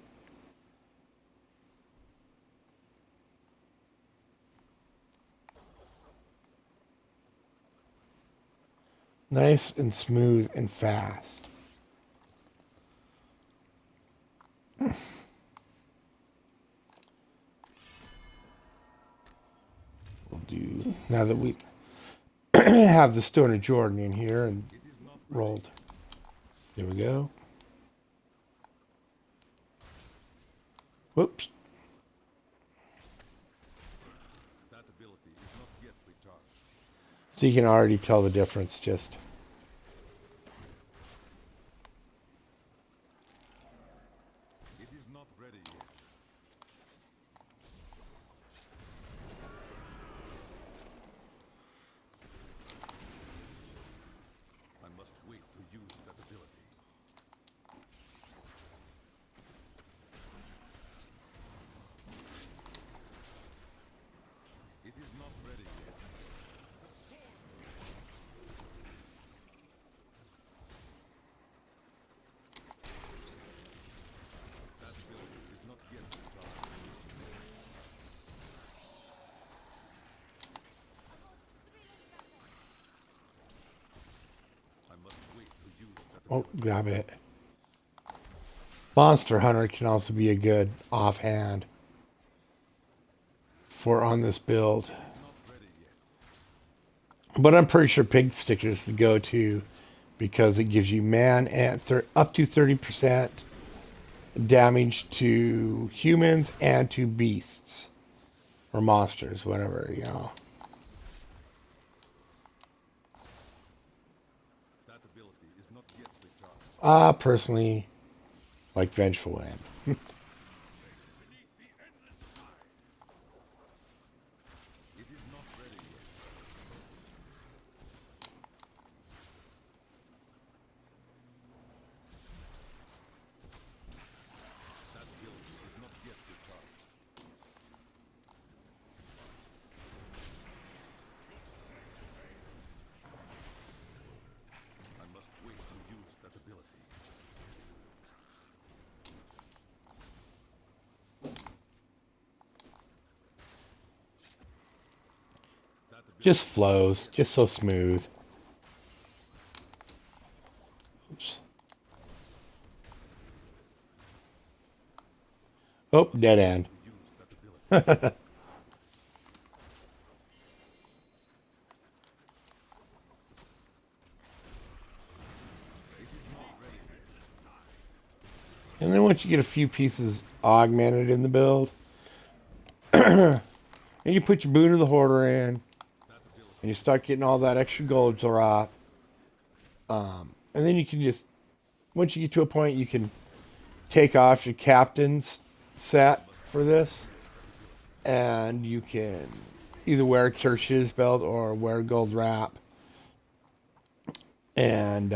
Nice and smooth and fast. We'll do, now that we have the Stone of Jordan in here and rolled. There we go. Whoops. That ability is not yet recharged. So you can already tell the difference just. It is not ready yet. I must wait to use that ability. It is not ready yet. That ability is not Oh, grab it. Monster Hunter can also be a good offhand for on this build. But I'm pretty sure Pig Sticker is the go-to because it gives you man and up to 30% damage to humans and to beasts or monsters, whatever, you know. That ability is not yet recharged. I personally like Vengeful Wind. Beneath the endless tide. It is not ready yet. That ability is not yet recharged. I must wait to use that ability. That ability Just flows, just so smooth. Oops. Oh, dead end. use that ability. And then once you get a few pieces augmented in the build, and you put your Boon of the Hoarder in, and you start getting all that extra gold drop, and then you can just, once you get to a point, you can take off your captain's set for this, and you can either wear a Kirsch's belt or wear a gold wrap, and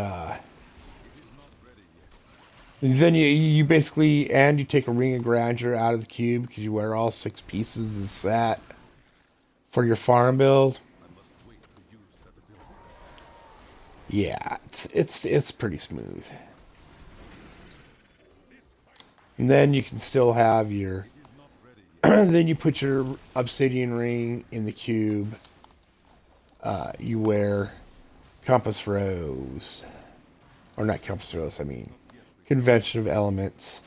then you basically, and you take a ring of grandeur out of the cube because you wear all 6 pieces of the set for your farm build. I must wait to use that ability. Yeah, it's pretty smooth. And then you can still have your It is not ready yet. then you put your obsidian ring in the cube. You wear compass rose. Or not compass rose, I mean convention of elements.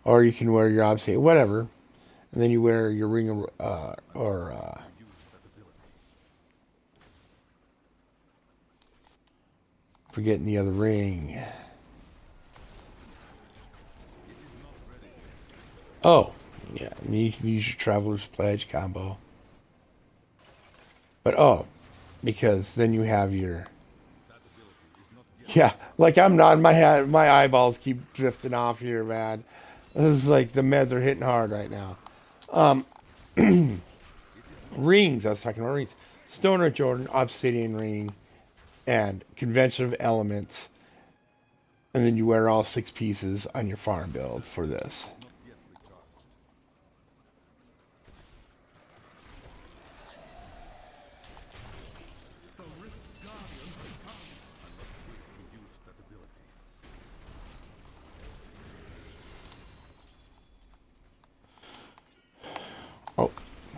Or you can wear your obsidian, whatever. And then you wear your ring of, Use that ability. forgetting the other ring. Oh, yeah, and you can use your Traveler's Pledge combo. But because then you have your, That ability is not yet. yeah, like I'm nodding my head, my eyeballs keep drifting off here, man. This is like the meds are hitting hard right now. Rings, I was talking about rings. Stoner Jordan, Obsidian Ring, and Convention of Elements. And then you wear all 6 pieces on your farm build for this. Not yet recharged. The Rift Guardian has come. I must wait to use that ability. Oh,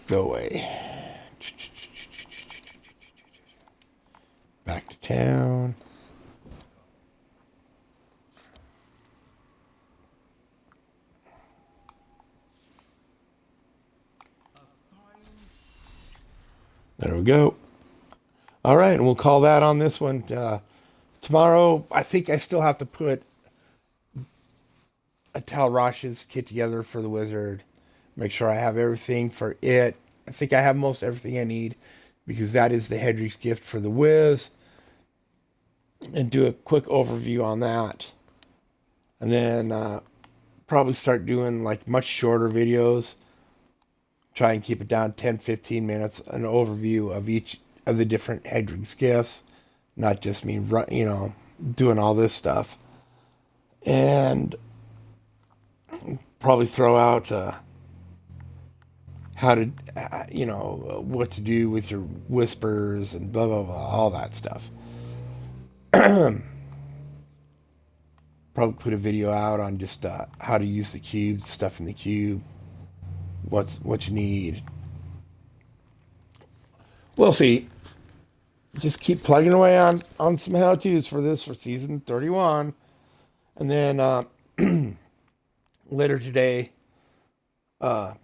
go away. Back to town. There we go. All right, and we'll call that on this one. Tomorrow, I think I still have to put a Tal Rosh's kit together for the wizard. Make sure I have everything for it. I think I have most everything I need because that is the Hedrig's gift for the Wiz. And do a quick overview on that. And then probably start doing like much shorter videos. Try and keep it down 10, 15 minutes. An overview of each of the different Hedrig's gifts. Not just me, doing all this stuff. And probably throw out how to, what to do with your whispers and blah, blah, blah, all that stuff. Probably put a video out on just how to use the cube, stuff in the cube, what you need. We'll see. just keep plugging away on some how-tos for this for season 31. And then later today, I'll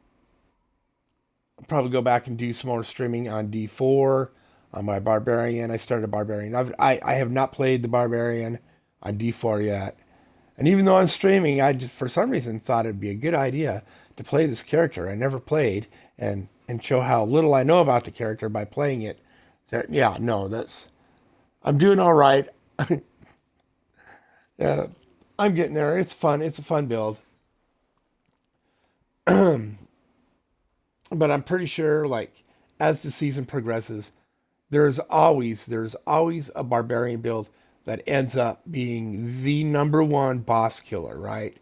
probably go back and do some more streaming on D4 on my Barbarian. I started Barbarian. I have not played the Barbarian on D4 yet. And even though I'm streaming, I just, for some reason, thought it'd be a good idea to play this character I never played and show how little I know about the character by playing it. That, yeah, no, that's, I'm doing all right. I'm getting there. It's fun. It's a fun build. But I'm pretty sure, like, as the season progresses, there's always a barbarian build that ends up being the number one boss killer, right?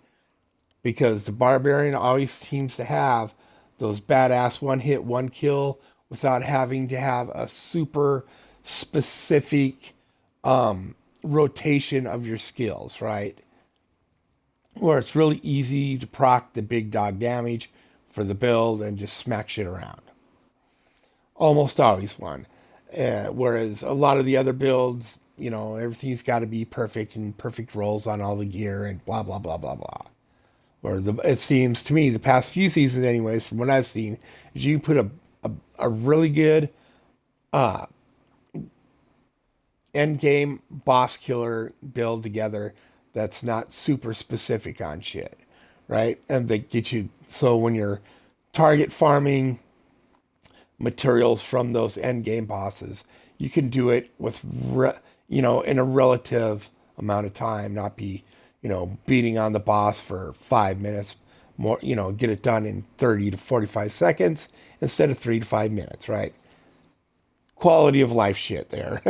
Because the barbarian always seems to have those badass one hit, one kill without having to have a super specific rotation of your skills, right? Where it's really easy to proc the big dog damage for the build and just smack shit around. Almost always one. Whereas a lot of the other builds, everything's got to be perfect and perfect rolls on all the gear and blah, blah, blah, blah, blah. It seems to me, the past few seasons, anyways, from what I've seen, is you put a really good end game boss killer build together that's not super specific on shit, right? And they get you, so when you're target farming materials from those end game bosses, you can do it with, in a relative amount of time, not be, beating on the boss for 5 minutes more, get it done in 30 to 45 seconds instead of 3 to 5 minutes, right? Quality of life shit there.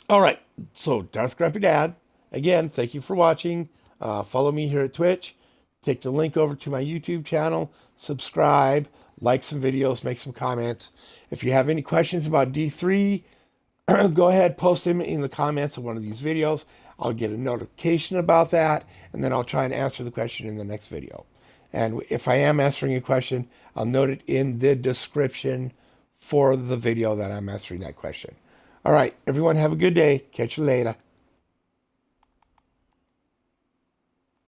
All right. So, Darth Grumpy Dad, again, thank you for watching. Follow me here at Twitch. Take the link over to my YouTube channel. Subscribe. Like some videos. Make some comments. If you have any questions about D3, go ahead, post them in the comments of one of these videos. I'll get a notification about that, and then I'll try and answer the question in the next video. And if I am answering a question, I'll note it in the description for the video that I'm answering that question. All right, everyone have a good day. Catch you later.